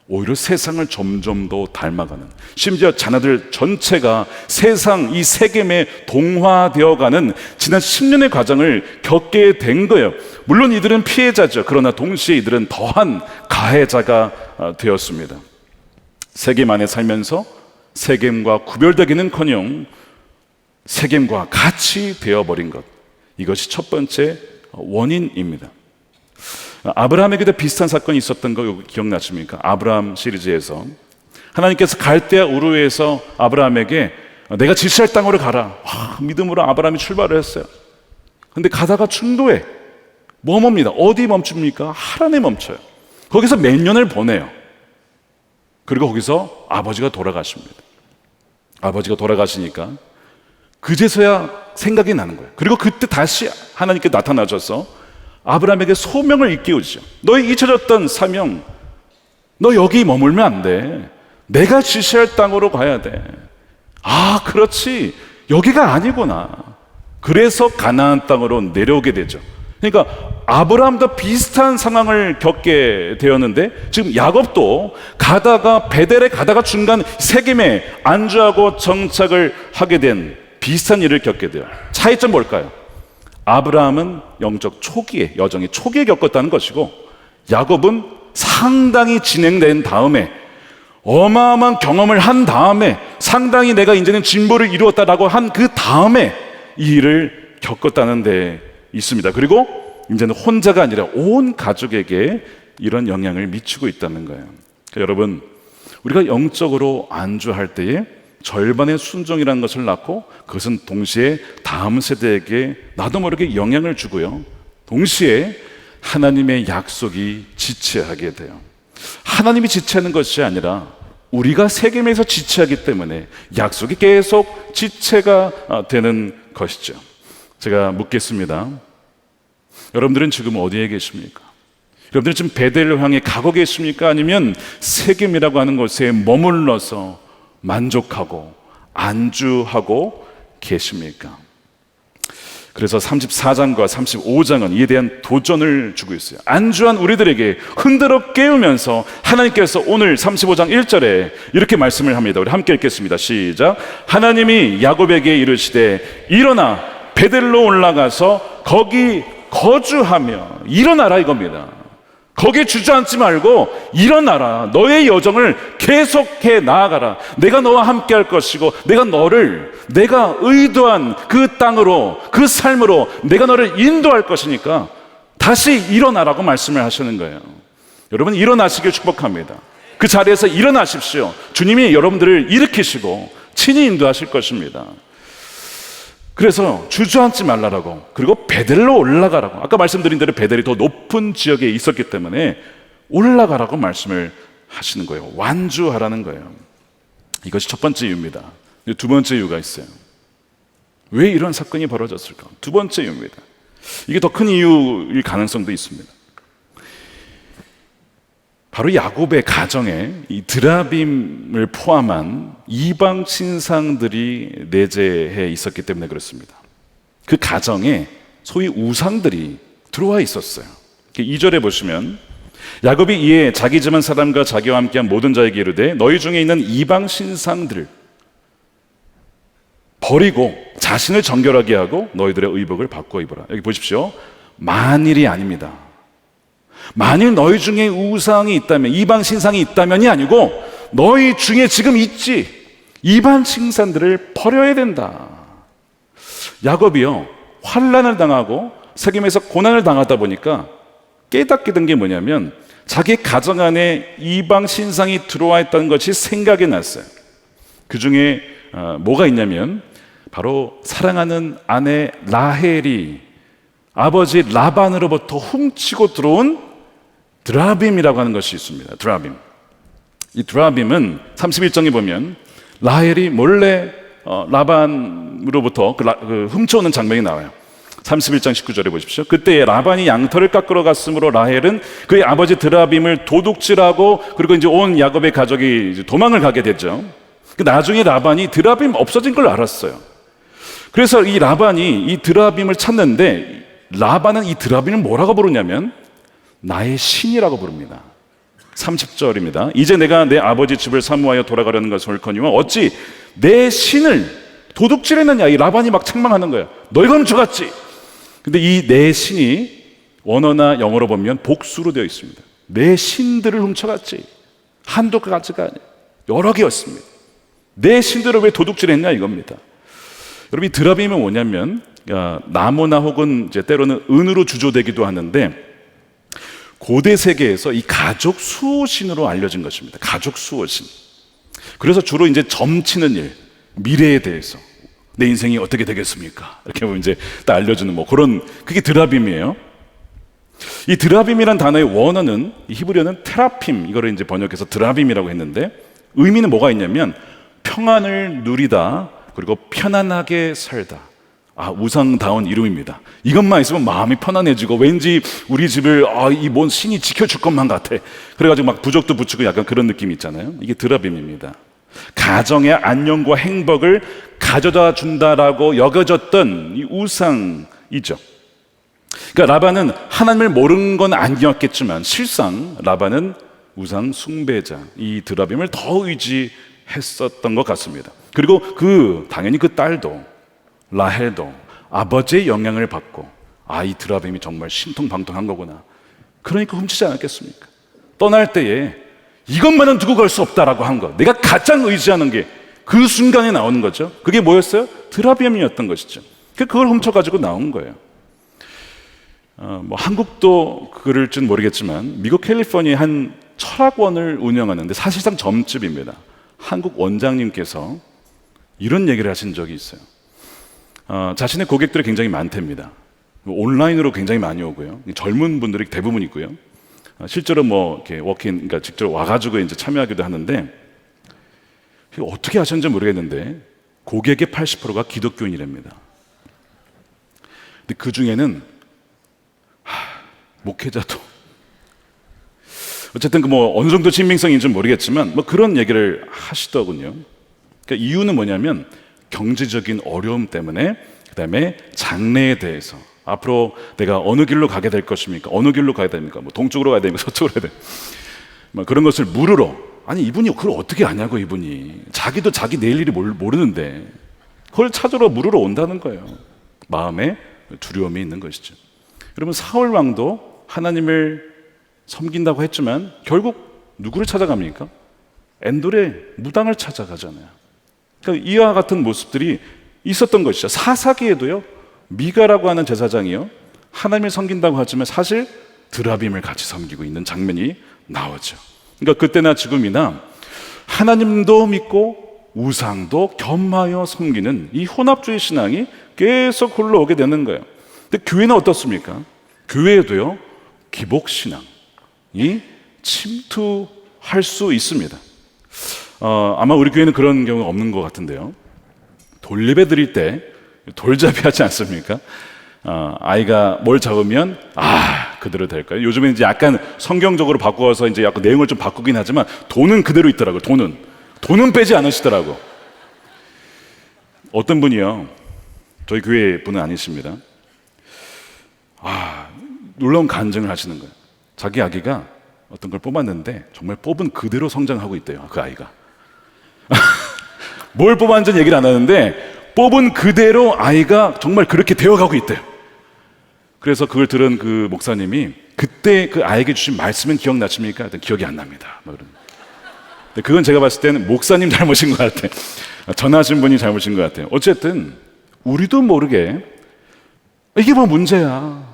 오히려 세상을 점점 더 닮아가는, 심지어 자녀들 전체가 세상 이 세겜에 동화되어가는 지난 10년의 과정을 겪게 된 거예요. 물론 이들은 피해자죠. 그러나 동시에 이들은 더한 가해자가 되었습니다. 세겜 안에 살면서 세겜과 구별되기는커녕 세겜과 같이 되어버린 것, 이것이 첫 번째 원인입니다. 아브라함에게도 비슷한 사건이 있었던 거 기억나십니까? 아브라함 시리즈에서 하나님께서 갈대아 우르에서 아브라함에게 내가 지시할 땅으로 가라. 믿음으로 아브라함이 출발을 했어요. 근데 가다가 중도에 멈춥니다. 어디 멈춥니까? 하란에 멈춰요. 거기서 몇 년을 보내요. 그리고 거기서 아버지가 돌아가십니다. 아버지가 돌아가시니까 그제서야 생각이 나는 거예요. 그리고 그때 다시 하나님께 나타나셔서 아브라함에게 소명을 일깨우시죠. 너의 잊혀졌던 사명, 너 여기 머물면 안 돼. 내가 지시할 땅으로 가야 돼. 아, 그렇지, 여기가 아니구나. 그래서 가나안 땅으로 내려오게 되죠. 그러니까 아브라함도 비슷한 상황을 겪게 되었는데, 지금 야곱도 가다가 베델에 가다가 중간 세겜에 안주하고 정착을 하게 된 비슷한 일을 겪게 돼요. 차이점 뭘까요? 아브라함은 영적 초기에, 여정의 초기에 겪었다는 것이고, 야곱은 상당히 진행된 다음에, 어마어마한 경험을 한 다음에, 상당히 내가 이제는 진보를 이루었다라고 한 그 다음에 이 일을 겪었다는 데 있습니다. 그리고 이제는 혼자가 아니라 온 가족에게 이런 영향을 미치고 있다는 거예요. 그러니까 여러분, 우리가 영적으로 안주할 때에 절반의 순종이라는 것을 낳고 그것은 동시에 다음 세대에게 나도 모르게 영향을 주고요, 동시에 하나님의 약속이 지체하게 돼요. 하나님이 지체하는 것이 아니라 우리가 세겜에서 지체하기 때문에 약속이 계속 지체가 되는 것이죠. 제가 묻겠습니다. 여러분들은 지금 어디에 계십니까? 여러분들은 지금 베델을 향해 가고 계십니까? 아니면 세겜이라고 하는 곳에 머물러서 만족하고 안주하고 계십니까? 그래서 34장과 35장은 이에 대한 도전을 주고 있어요. 안주한 우리들에게 흔들어 깨우면서 하나님께서 오늘 35장 1절에 이렇게 말씀을 합니다. 우리 함께 읽겠습니다. 시작. 하나님이 야곱에게 이르시되 일어나 베델로 올라가서 거기 거주하며, 일어나라 이겁니다. 거기에 주저앉지 말고 일어나라. 너의 여정을 계속해 나아가라. 내가 너와 함께 할 것이고 내가 너를 내가 의도한 그 땅으로, 그 삶으로 내가 너를 인도할 것이니까 다시 일어나라고 말씀을 하시는 거예요. 여러분, 일어나시길 축복합니다. 그 자리에서 일어나십시오. 주님이 여러분들을 일으키시고 친히 인도하실 것입니다. 그래서 주저앉지 말라라고, 그리고 베델로 올라가라고, 아까 말씀드린 대로 베델이 더 높은 지역에 있었기 때문에 올라가라고 말씀을 하시는 거예요. 완주하라는 거예요. 이것이 첫 번째 이유입니다. 두 번째 이유가 있어요. 왜 이런 사건이 벌어졌을까? 두 번째 이유입니다. 이게 더 큰 이유일 가능성도 있습니다. 바로 야곱의 가정에 이 드라빔을 포함한 이방 신상들이 내재해 있었기 때문에 그렇습니다. 그 가정에 소위 우상들이 들어와 있었어요. 2절에 보시면 야곱이 이에 자기 집안 사람과 자기와 함께한 모든 자에게 이르되 너희 중에 있는 이방 신상들을 버리고 자신을 정결하게 하고 너희들의 의복을 바꿔 입어라. 여기 보십시오. 만일이 아닙니다. 만일 너희 중에 우상이 있다면, 이방 신상이 있다면이 아니고 너희 중에 지금 있지, 이방 신상들을 버려야 된다. 야곱이요, 환난을 당하고 세겜에서 고난을 당하다 보니까 깨닫게 된 게 뭐냐면 자기 가정 안에 이방 신상이 들어와 있다는 것이 생각이 났어요. 그 중에 뭐가 있냐면 바로 사랑하는 아내 라헬이 아버지 라반으로부터 훔치고 들어온 드라빔이라고 하는 것이 있습니다. 드라빔. 이 드라빔은 31장에 보면 라헬이 몰래 라반으로부터 훔쳐오는 장면이 나와요. 31장 19절에 보십시오. 그때 라반이 양털을 깎으러 갔으므로 라헬은 그의 아버지 드라빔을 도둑질하고 그리고 이제 온 야곱의 가족이 이제 도망을 가게 됐죠. 나중에 라반이 드라빔 없어진 걸 알았어요. 그래서 이 라반이 이 드라빔을 찾는데 라반은 이 드라빔을 뭐라고 부르냐면 나의 신이라고 부릅니다. 30절입니다. 이제 내가 내 아버지 집을 사모하여 돌아가려는 것을 옳거니와 어찌 내 신을 도둑질했느냐. 이 라반이 막 책망하는 거야. 너희가 훔쳐갔지. 근데 이 내 신이 원어나 영어로 보면 복수로 되어 있습니다. 내 신들을 훔쳐갔지. 한두 가지가 아니에요. 여러 개였습니다. 내 신들을 왜 도둑질했냐 이겁니다. 여러분, 이 드라빔은 뭐냐면 나무나 혹은 이제 때로는 은으로 주조되기도 하는데 고대 세계에서 이 가족 수호신으로 알려진 것입니다. 가족 수호신. 그래서 주로 이제 점치는 일, 미래에 대해서 내 인생이 어떻게 되겠습니까? 이렇게 보면 이제 딱 알려주는 뭐 그런, 그게 드라빔이에요. 이 드라빔이란 단어의 원어는 이 히브리어는 테라핌, 이거를 이제 번역해서 드라빔이라고 했는데 의미는 뭐가 있냐면 평안을 누리다, 그리고 편안하게 살다. 우상다운 이름입니다. 이것만 있으면 마음이 편안해지고 왠지 우리 집을 이 뭔 신이 지켜줄 것만 같아. 그래가지고 막 부적도 붙이고 약간 그런 느낌이 있잖아요. 이게 드라빔입니다. 가정의 안녕과 행복을 가져다 준다라고 여겨졌던 이 우상이죠. 그러니까 라반은 하나님을 모르는 건 아니었겠지만 실상 라반은 우상 숭배자, 이 드라빔을 더 의지했었던 것 같습니다. 그리고 당연히 그 딸도 라헬도 아버지의 영향을 받고 이 드라빔이 정말 신통방통한 거구나. 그러니까 훔치지 않았겠습니까? 떠날 때에 이것만은 두고 갈 수 없다라고 한 것, 내가 가장 의지하는 게 그 순간에 나오는 거죠. 그게 뭐였어요? 드라빔이었던 것이죠. 그걸 훔쳐가지고 나온 거예요. 뭐 한국도 그럴지는 모르겠지만 미국 캘리포니아 한 철학원을 운영하는데 사실상 점집입니다. 한국 원장님께서 이런 얘기를 하신 적이 있어요. 자신의 고객들이 굉장히 많답니다. 온라인으로 굉장히 많이 오고요. 젊은 분들이 대부분 있고요. 실제로 뭐 이렇게 워킹, 그러니까 직접 와가지고 이제 참여하기도 하는데 어떻게 하셨는지 모르겠는데 고객의 80%가 기독교인이랍니다. 근데 그 중에는 목회자도 어쨌든 그 뭐 어느 정도 신빙성인지 모르겠지만 뭐 그런 얘기를 하시더군요. 그러니까 이유는 뭐냐면 경제적인 어려움 때문에, 그다음에 장래에 대해서 앞으로 내가 어느 길로 가게 될 것입니까? 어느 길로 가야 됩니까? 뭐 동쪽으로 가야 됩니까? 서쪽으로 가야 됩니까? 뭐 그런 것을 물으러, 아니 이분이 그걸 어떻게 아냐고, 이분이 자기도 자기 내일 일이 모르는데 그걸 찾으러 물으러 온다는 거예요. 마음에 두려움이 있는 것이죠. 여러분, 사울 왕도 하나님을 섬긴다고 했지만 결국 누구를 찾아갑니까? 엔돌의 무당을 찾아가잖아요. 그러니까 이와 같은 모습들이 있었던 것이죠. 사사기에도요, 미가라고 하는 제사장이요, 하나님을 섬긴다고 하지만 사실 드라빔을 같이 섬기고 있는 장면이 나오죠. 그러니까 그때나 지금이나 하나님도 믿고 우상도 겸하여 섬기는 이 혼합주의 신앙이 계속 흘러오게 되는 거예요. 근데 교회는 어떻습니까? 교회에도요, 기복신앙이 침투할 수 있습니다. 아마 우리 교회는 그런 경우가 없는 것 같은데요. 돌예배 드릴 때 돌잡이 하지 않습니까? 아이가 뭘 잡으면 그대로 될까요? 요즘에 이제 약간 성경적으로 바꾸어서 이제 약간 내용을 좀 바꾸긴 하지만 돈은 그대로 있더라고요. 돈은 빼지 않으시더라고. 어떤 분이요, 저희 교회 분은 아니십니다. 놀라운 간증을 하시는 거예요. 자기 아기가 어떤 걸 뽑았는데 정말 뽑은 그대로 성장하고 있대요. 그 아이가 뭘 뽑았는지 얘기를 안 하는데 뽑은 그대로 아이가 정말 그렇게 되어가고 있대요. 그래서 그걸 들은 그 목사님이 그때 그 아이에게 주신 말씀은 기억나십니까? 기억이 안 납니다. 근데 그건 제가 봤을 때는 목사님 잘못인 것 같아요. 전하신 분이 잘못인 것 같아요. 어쨌든 우리도 모르게 이게 뭐 문제야.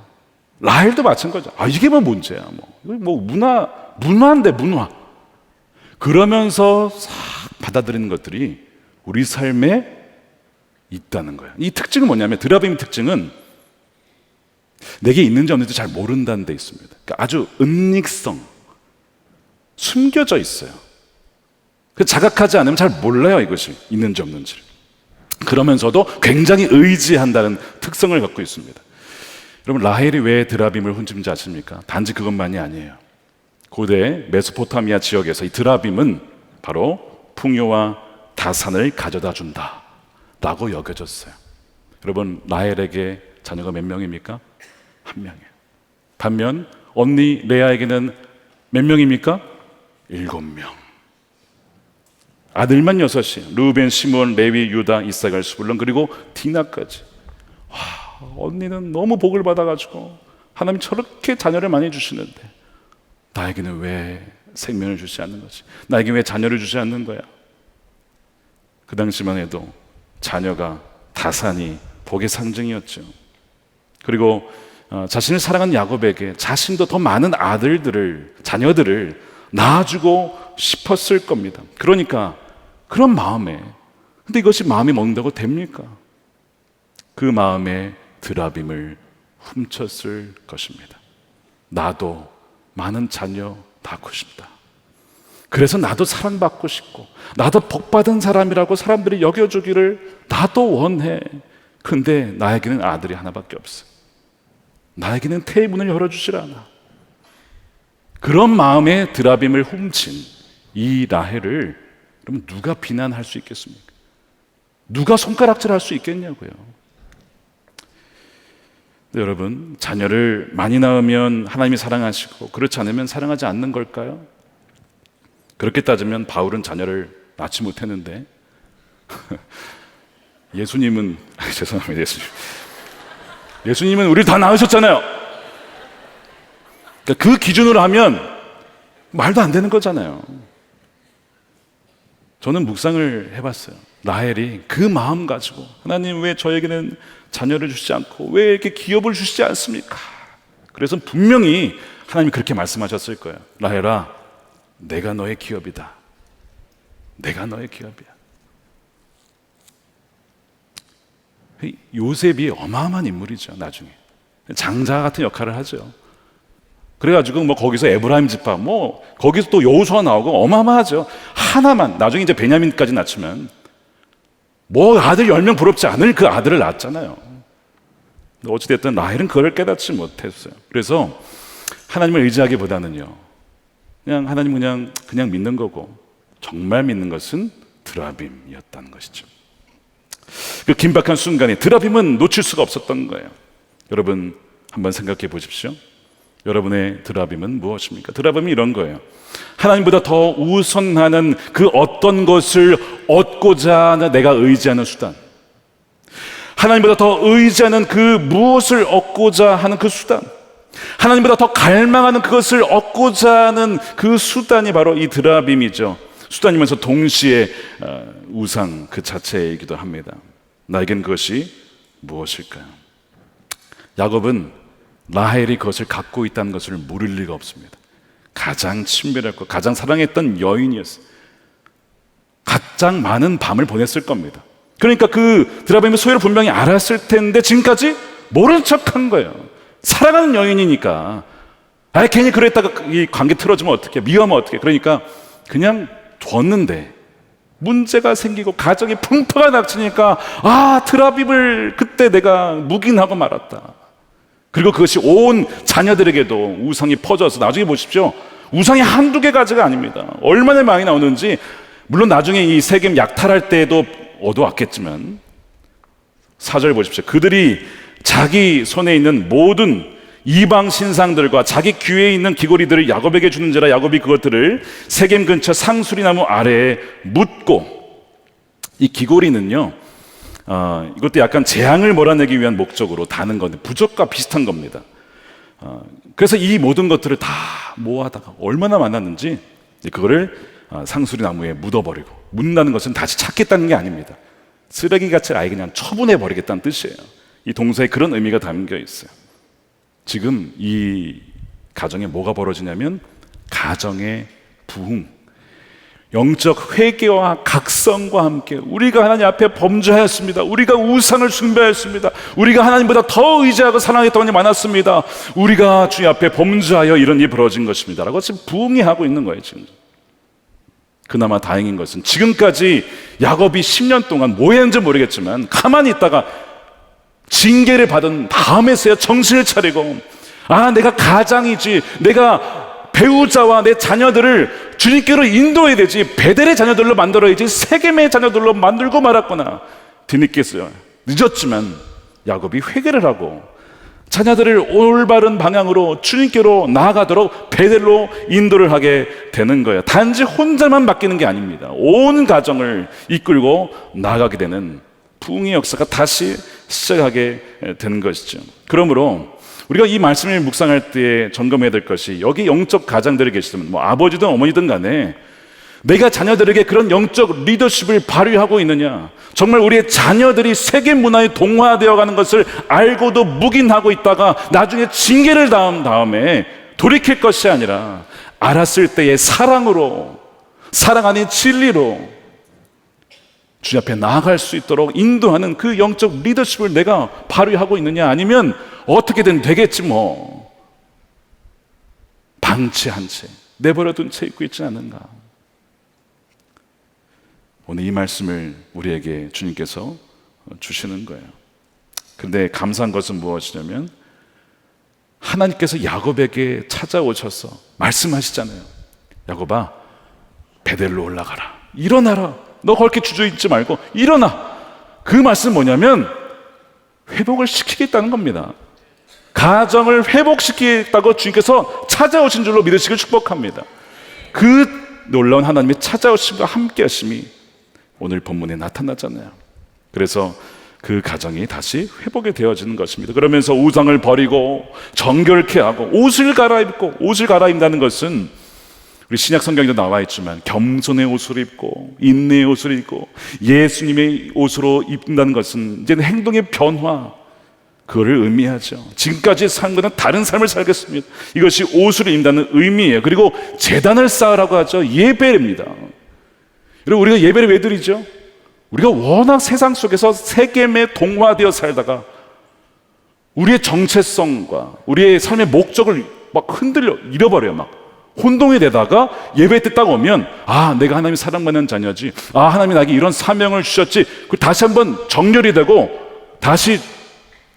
라헬도 마찬가지야. 이게 뭐 문제야. 뭐 문화인데 문화. 그러면서 싹 받아들이는 것들이 우리 삶에 있다는 거예요. 이 특징은 뭐냐면, 드라빔의 특징은 내게 있는지 없는지 잘 모른다는 데 있습니다. 그러니까 아주 은닉성, 숨겨져 있어요. 자각하지 않으면 잘 몰라요, 이것이 있는지 없는지를. 그러면서도 굉장히 의지한다는 특성을 갖고 있습니다. 여러분, 라헬이 왜 드라빔을 훔친지 아십니까? 단지 그것만이 아니에요. 고대 메소포타미아 지역에서 이 드라빔은 바로 풍요와 다산을 가져다 준다 라고 여겨졌어요. 여러분, 라헬에게 자녀가 몇 명입니까? 한 명이에요. 반면 언니 레아에게는 몇 명입니까? 7명. 아들만 6이에요. 루벤, 시므온, 레위, 유다, 이사갈, 스불론, 그리고 디나까지. 언니는 너무 복을 받아가지고 하나님 저렇게 자녀를 많이 주시는데 나에게는 왜 생명을 주지 않는 거지? 나에게 왜 자녀를 주지 않는 거야? 그 당시만 해도 자녀가, 다산이 복의 상징이었죠. 그리고 자신을 사랑한 야곱에게 자신도 더 많은 자녀들을 낳아주고 싶었을 겁니다. 그러니까 그런 마음에, 근데 이것이 마음이 먹는다고 됩니까? 그 마음에 드라빔을 훔쳤을 것입니다. 나도 많은 자녀 낳고 싶다. 그래서 나도 사랑받고 싶고 나도 복받은 사람이라고 사람들이 여겨주기를 나도 원해. 근데 나에게는 아들이 하나밖에 없어. 나에게는 태의 문을 열어주질 않아. 그런 마음에 드라빔을 훔친 이 라헬을 그러면 누가 비난할 수 있겠습니까? 누가 손가락질할 수 있겠냐고요. 근데 여러분, 자녀를 많이 낳으면 하나님이 사랑하시고 그렇지 않으면 사랑하지 않는 걸까요? 그렇게 따지면 바울은 자녀를 낳지 못했는데 예수님은 죄송합니다. 예수님은 우리를 다 낳으셨잖아요. 그러니까 그 기준으로 하면 말도 안 되는 거잖아요. 저는 묵상을 해봤어요. 라헬이 그 마음 가지고 하나님 왜 저에게는 자녀를 주시지 않고 왜 이렇게 기업을 주시지 않습니까? 그래서 분명히 하나님이 그렇게 말씀하셨을 거예요. 라헬아, 내가 너의 기업이다. 내가 너의 기업이야. 요셉이 어마어마한 인물이죠. 나중에 장자 같은 역할을 하죠. 그래가지고 뭐 거기서 에브라임 지파, 뭐 거기서 또 여호수아 나오고 어마어마하죠. 하나만, 나중에 이제 베냐민까지 낳지만 뭐 아들 10명 부럽지 않을 그 아들을 낳았잖아요. 어찌됐든 라헬은 그걸 깨닫지 못했어요. 그래서 하나님을 의지하기보다는요, 그냥 하나님 그냥 믿는 거고, 정말 믿는 것은 드라빔이었다는 것이죠. 그 긴박한 순간에 드라빔은 놓칠 수가 없었던 거예요. 여러분 한번 생각해 보십시오. 여러분의 드라빔은 무엇입니까? 드라빔이 이런 거예요. 하나님보다 더 우선하는 그 어떤 것을 얻고자 하는 내가 의지하는 수단, 하나님보다 더 의지하는 그 무엇을 얻고자 하는 그 수단, 하나님보다 더 갈망하는 그것을 얻고자 하는 그 수단이 바로 이 드라빔이죠. 수단이면서 동시에 우상 그 자체이기도 합니다. 나에겐 그것이 무엇일까요? 야곱은 라헬이 그것을 갖고 있다는 것을 모를 리가 없습니다. 가장 친밀했고 가장 사랑했던 여인이었어요. 가장 많은 밤을 보냈을 겁니다. 그러니까 그 드라빔의 소유를 분명히 알았을 텐데 지금까지 모른 척한 거예요. 사랑하는 여인이니까 괜히 그랬다가 이 관계 틀어지면 어떡해, 미워하면 어떡해. 그러니까 그냥 뒀는데 문제가 생기고 가정이 풍파가 닥치니까 드라빔을 그때 내가 묵인하고 말았다. 그리고 그것이 온 자녀들에게도 우상이 퍼져서 나중에 보십시오. 우상이 한두 개 가지가 아닙니다. 얼마나 많이 나오는지, 물론 나중에 이 세겜 약탈할 때에도 얻어왔겠지만 4절 보십시오. 그들이 자기 손에 있는 모든 이방 신상들과 자기 귀에 있는 귀고리들을 야곱에게 주는지라 야곱이 그것들을 세겜 근처 상수리 나무 아래에 묻고, 이 귀고리는요, 이것도 약간 재앙을 몰아내기 위한 목적으로 다는 건데 부적과 비슷한 겁니다. 그래서 이 모든 것들을 다 모아다가 얼마나 많았는지 그거를 상수리 나무에 묻어버리고, 묻는다는 것은 다시 찾겠다는 게 아닙니다. 쓰레기같이 아예 그냥 처분해버리겠다는 뜻이에요. 이 동사에 그런 의미가 담겨 있어요. 지금 이 가정에 뭐가 벌어지냐면 가정의 부흥, 영적 회개와 각성과 함께 우리가 하나님 앞에 범죄하였습니다. 우리가 우상을 숭배하였습니다. 우리가 하나님보다 더 의지하고 사랑했던 분이 많았습니다. 우리가 주님 앞에 범죄하여 이런 일이 벌어진 것입니다 라고 지금 부흥이 하고 있는 거예요. 지금 그나마 다행인 것은 지금까지 야곱이 10년 동안 뭐 했는지 모르겠지만 가만히 있다가 징계를 받은 다음에서야 정신을 차리고, 내가 가장이지, 내가 배우자와 내 자녀들을 주님께로 인도해야 되지, 베델의 자녀들로 만들어야지 세겜의 자녀들로 만들고 말았구나. 뒤늦겠어요. 늦었지만 야곱이 회개를 하고 자녀들을 올바른 방향으로 주님께로 나아가도록 베델로 인도를 하게 되는 거예요. 단지 혼자만 맡기는 게 아닙니다. 온 가정을 이끌고 나아가게 되는 부흥의 역사가 다시 시작하게 되는 것이죠. 그러므로 우리가 이 말씀을 묵상할 때 점검해야 될 것이, 여기 영적 가장들이 계시다면 뭐 아버지든 어머니든 간에 내가 자녀들에게 그런 영적 리더십을 발휘하고 있느냐, 정말 우리의 자녀들이 세계 문화에 동화되어 가는 것을 알고도 묵인하고 있다가 나중에 징계를 다음에 돌이킬 것이 아니라 알았을 때의 사랑으로, 사랑 아닌 진리로 주님 앞에 나아갈 수 있도록 인도하는 그 영적 리더십을 내가 발휘하고 있느냐, 아니면 어떻게든 되겠지 뭐 방치한 채 내버려둔 채 있고 있지 않는가. 오늘 이 말씀을 우리에게 주님께서 주시는 거예요. 그런데 감사한 것은 무엇이냐면 하나님께서 야곱에게 찾아오셔서 말씀하시잖아요. 야곱아, 베델로 올라가라, 일어나라, 너 그렇게 주저앉지 말고 일어나. 그 말씀 뭐냐면 회복을 시키겠다는 겁니다. 가정을 회복시키겠다고 주님께서 찾아오신 줄로 믿으시길 축복합니다. 그 놀라운 하나님의 찾아오심과 함께 하심이 오늘 본문에 나타났잖아요. 그래서 그 가정이 다시 회복이 되어지는 것입니다. 그러면서 우상을 버리고 정결케 하고 옷을 갈아입는다는 것은 우리 신약 성경에도 나와 있지만 겸손의 옷을 입고 인내의 옷을 입고 예수님의 옷으로 입는다는 것은 이제는 행동의 변화, 그거를 의미하죠. 지금까지 산 것은 다른 삶을 살겠습니다. 이것이 옷을 입는다는 의미예요. 그리고 제단을 쌓으라고 하죠. 예배입니다. 여러분, 우리가 예배를 왜 드리죠? 우리가 워낙 세상 속에서 세겜에 동화되어 살다가 우리의 정체성과 우리의 삶의 목적을 막 흔들려 잃어버려요. 막 혼동이 되다가 예배 때 딱 오면, 아, 내가 하나님의 사랑받는 자녀지, 아, 하나님이 나에게 이런 사명을 주셨지. 그 다시 한번 정렬이 되고 다시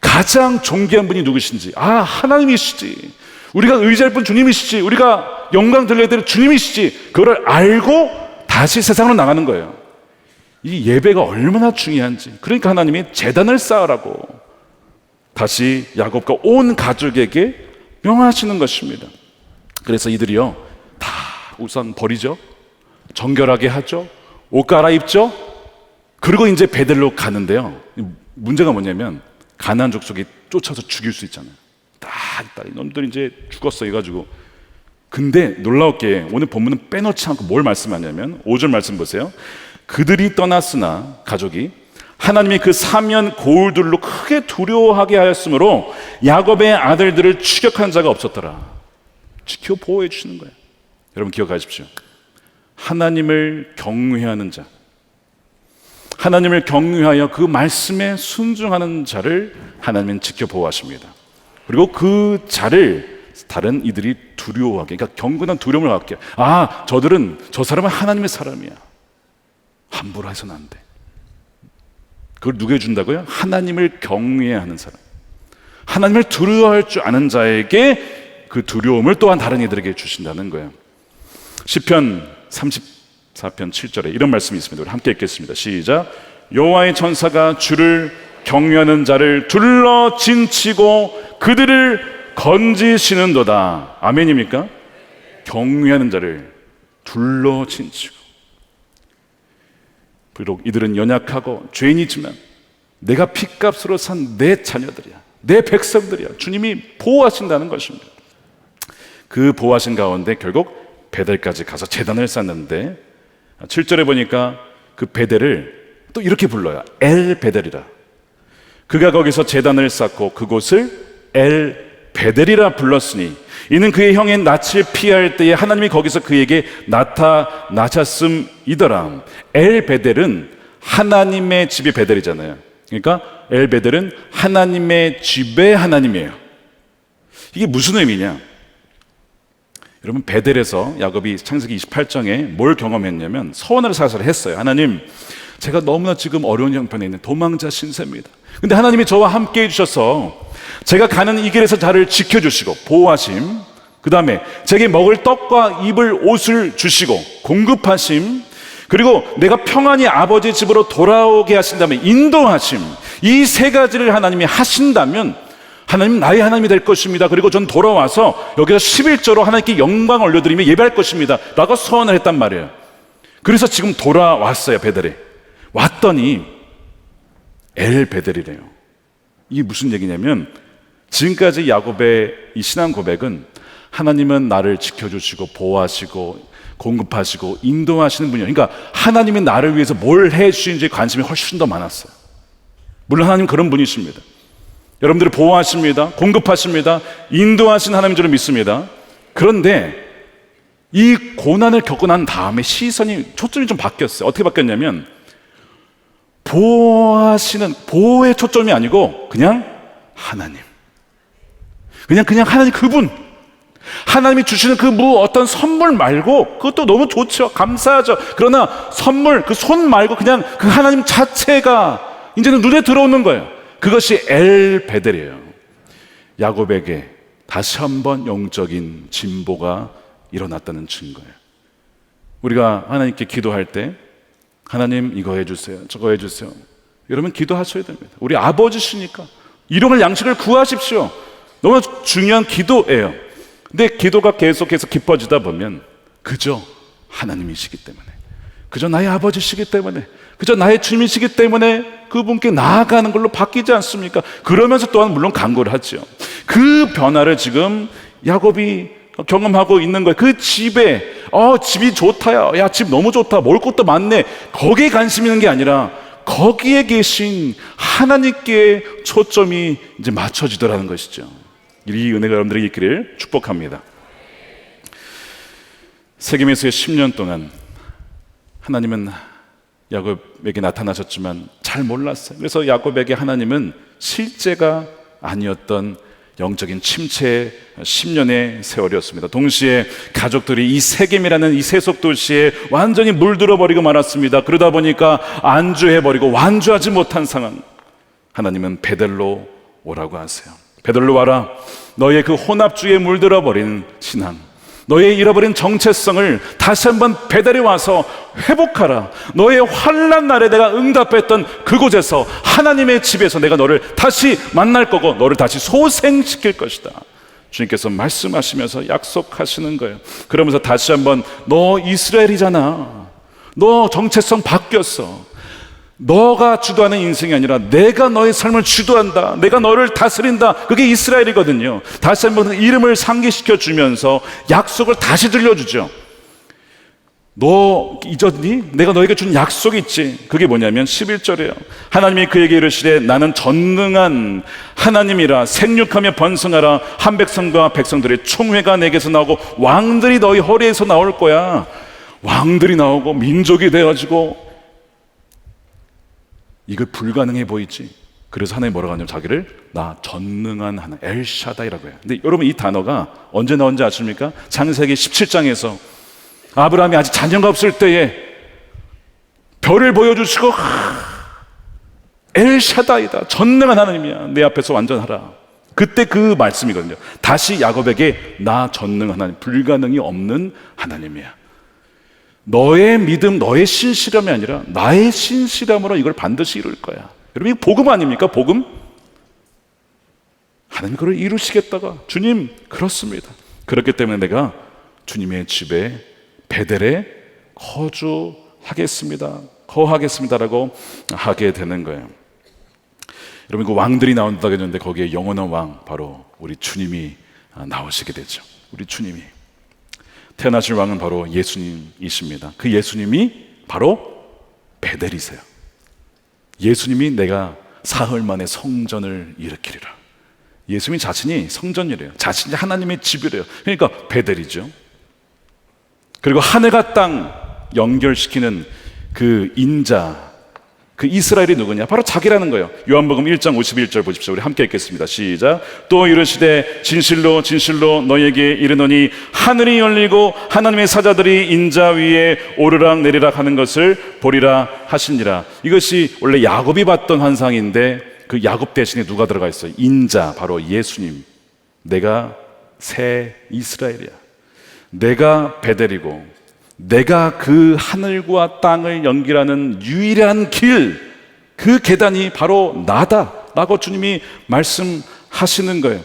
가장 존귀한 분이 누구신지, 아, 하나님이시지, 우리가 의지할 분 주님이시지, 우리가 영광 돌려야 될 주님이시지, 그걸 알고 다시 세상으로 나가는 거예요. 이 예배가 얼마나 중요한지. 그러니까 하나님이 제단을 쌓으라고 다시 야곱과 온 가족에게 명하시는 것입니다. 그래서 이들이요, 다 우상 버리죠, 정결하게 하죠, 옷 갈아입죠. 그리고 이제 베델로 가는데요, 문제가 뭐냐면 가나안 족속이 쫓아서 죽일 수 있잖아요. 딱 이놈들이 이제 죽었어 해가지고. 근데 놀라웠게 오늘 본문은 빼놓지 않고 뭘 말씀하냐면 5절 말씀 보세요. 그들이 떠났으나 가족이 하나님이 그 사면 고울들로 크게 두려워하게 하였으므로 야곱의 아들들을 추격한 자가 없었더라. 지켜 보호해 주시는 거예요. 여러분 기억하십시오. 하나님을 경외하는 자, 하나님을 경외하여 그 말씀에 순종하는 자를 하나님은 지켜 보호하십니다. 그리고 그 자를 다른 이들이 두려워하게, 그러니까 경건한 두려움을 갖게. 아, 저 사람은 하나님의 사람이야, 함부로 해서는 안 돼. 그걸 누구에게 준다고요? 하나님을 경외하는 사람, 하나님을 두려워할 줄 아는 자에게 그 두려움을 또한 다른 이들에게 주신다는 거예요. 시편 34편 7절에 이런 말씀이 있습니다. 우리 함께 읽겠습니다. 시작. 여호와의 천사가 주를 경외하는 자를 둘러 진치고 그들을 건지시는도다. 아멘입니까? 경외하는 자를 둘러 진치고. 비록 이들은 연약하고 죄인이지만 내가 핏값으로 산 내 자녀들이야, 내 백성들이야. 주님이 보호하신다는 것입니다. 그 보호하신 가운데 결국 베델까지 가서 제단을 쌓는데 7절에 보니까 그 베델을 또 이렇게 불러요. 엘 베델이라. 그가 거기서 제단을 쌓고 그곳을 엘 베델이라 불렀으니 이는 그의 형의 낯을 피할 때에 하나님이 거기서 그에게 나타나셨음이더라. 엘 베델은 하나님의 집이 베델이잖아요. 그러니까 엘 베델은 하나님의 집의 하나님이에요. 이게 무슨 의미냐? 여러분, 베델에서 야곱이 창세기 28장에 뭘 경험했냐면 서원을 사실 했어요. 하나님, 제가 너무나 지금 어려운 형편에 있는 도망자 신세입니다. 근데 하나님이 저와 함께 해주셔서 제가 가는 이 길에서 저를 지켜주시고 보호하심, 그 다음에 제게 먹을 떡과 입을 옷을 주시고 공급하심, 그리고 내가 평안히 아버지 집으로 돌아오게 하신다면 인도하심, 이 세 가지를 하나님이 하신다면 하나님 나의 하나님이 될 것입니다. 그리고 전 돌아와서 여기서 11조로 하나님께 영광을 올려드리며 예배할 것입니다 라고 서원을 했단 말이에요. 그래서 지금 돌아왔어요. 베델에 왔더니 엘 베델이래요. 이게 무슨 얘기냐면 지금까지 야곱의 이 신앙 고백은 하나님은 나를 지켜주시고 보호하시고 공급하시고 인도하시는 분이에요. 그러니까 하나님이 나를 위해서 뭘 해주시는지 관심이 훨씬 더 많았어요. 물론 하나님 그런 분이십니다. 여러분들을 보호하십니다, 공급하십니다, 인도하신 하나님인 줄 믿습니다. 그런데 이 고난을 겪고 난 다음에 초점이 좀 바뀌었어요. 어떻게 바뀌었냐면 보호의 초점이 아니고 그냥 하나님, 그냥 하나님, 그분 하나님이 주시는 그 어떤 선물 말고, 그것도 너무 좋죠, 감사하죠. 그러나 선물, 그 손 말고 그냥 그 하나님 자체가 이제는 눈에 들어오는 거예요. 그것이 엘 베델이에요. 야곱에게 다시 한번 영적인 진보가 일어났다는 증거예요. 우리가 하나님께 기도할 때 하나님 이거 해주세요, 저거 해주세요, 여러분 기도하셔야 됩니다. 우리 아버지시니까 일용할 양식을 구하십시오. 너무 중요한 기도예요. 근데 기도가 계속해서 깊어지다 보면 그저 하나님이시기 때문에, 그저 나의 아버지시기 때문에, 그저 나의 주님이시기 때문에 그분께 나아가는 걸로 바뀌지 않습니까? 그러면서 또한 물론 간구를 하죠. 그 변화를 지금 야곱이 경험하고 있는 거예요. 그 집에 집이 좋다야, 야 집 너무 좋다, 먹을 것도 많네, 거기에 관심 있는 게 아니라 거기에 계신 하나님께 초점이 이제 맞춰지더라는 것이죠. 이 은혜가 여러분들에게 있기를 축복합니다. 세겜에서의 10년 동안 하나님은 야곱에게 나타나셨지만 잘 몰랐어요. 그래서 야곱에게 하나님은 실제가 아니었던 영적인 침체의 10년의 세월이었습니다. 동시에 가족들이 이 세겜이라는 이 세속 도시에 완전히 물들어 버리고 말았습니다. 그러다 보니까 안주해버리고 완주하지 못한 상황. 하나님은 베델로 오라고 하세요. 베델로 와라. 너의 그 혼합주의에 물들어 버린 신앙, 너의 잃어버린 정체성을 다시 한번 베델에 와서 회복하라. 너의 환난 날에 내가 응답했던 그곳에서, 하나님의 집에서 내가 너를 다시 만날 거고 너를 다시 소생시킬 것이다. 주님께서 말씀하시면서 약속하시는 거예요. 그러면서 다시 한번 너 이스라엘이잖아. 너 정체성 바뀌었어. 너가 주도하는 인생이 아니라 내가 너의 삶을 주도한다. 내가 너를 다스린다. 그게 이스라엘이거든요. 다시 한번 이름을 상기시켜 주면서 약속을 다시 들려주죠. 너 잊었니? 내가 너에게 준 약속이 있지. 그게 뭐냐면 11절이에요. 하나님이 그에게 이르시되 나는 전능한 하나님이라. 생육하며 번성하라. 한 백성과 백성들의 총회가 내게서 나오고 왕들이 너희 허리에서 나올 거야. 왕들이 나오고 민족이 되어지고. 이거 불가능해 보이지? 그래서 하나님 뭐라고 하냐면 자기를 나 전능한 하나, 엘샤다이라고 해요. 근데 여러분 이 단어가 언제 나온지 아십니까? 창세기 17장에서 아브라함이 아직 자녀가 없을 때에 별을 보여주시고 엘샤다이다, 전능한 하나님이야, 내 앞에서 완전하라. 그때 그 말씀이거든요. 다시 야곱에게 나 전능한 하나님, 불가능이 없는 하나님이야. 너의 믿음, 너의 신실함이 아니라 나의 신실함으로 이걸 반드시 이룰 거야. 여러분, 이거 복음 아닙니까? 복음? 하나님 그걸 이루시겠다가, 주님 그렇습니다. 그렇기 때문에 내가 주님의 집에 베델에 거하겠습니다라고 하게 되는 거예요. 여러분, 그 왕들이 나온다고 했는데 거기에 영원한 왕, 바로 우리 주님이 나오시게 되죠. 우리 주님이 태어나실 왕은 바로 예수님이십니다. 그 예수님이 바로 베델이세요. 예수님이 내가 사흘 만에 성전을 일으키리라. 예수님 자신이 성전이래요. 자신이 하나님의 집이래요. 그러니까 베델이죠. 그리고 하늘과 땅 연결시키는 그 인자, 그 이스라엘이 누구냐? 바로 자기라는 거예요. 요한복음 1장 51절 보십시오. 우리 함께 읽겠습니다. 시작. 또 이르시되 진실로 진실로 너희에게 이르노니 하늘이 열리고 하나님의 사자들이 인자 위에 오르락 내리락 하는 것을 보리라 하시니라. 이것이 원래 야곱이 봤던 환상인데 그 야곱 대신에 누가 들어가 있어요? 인자, 바로 예수님. 내가 새 이스라엘이야. 내가 베델이고 내가 그 하늘과 땅을 연결하는 유일한 길, 그 계단이 바로 나다라고 주님이 말씀하시는 거예요.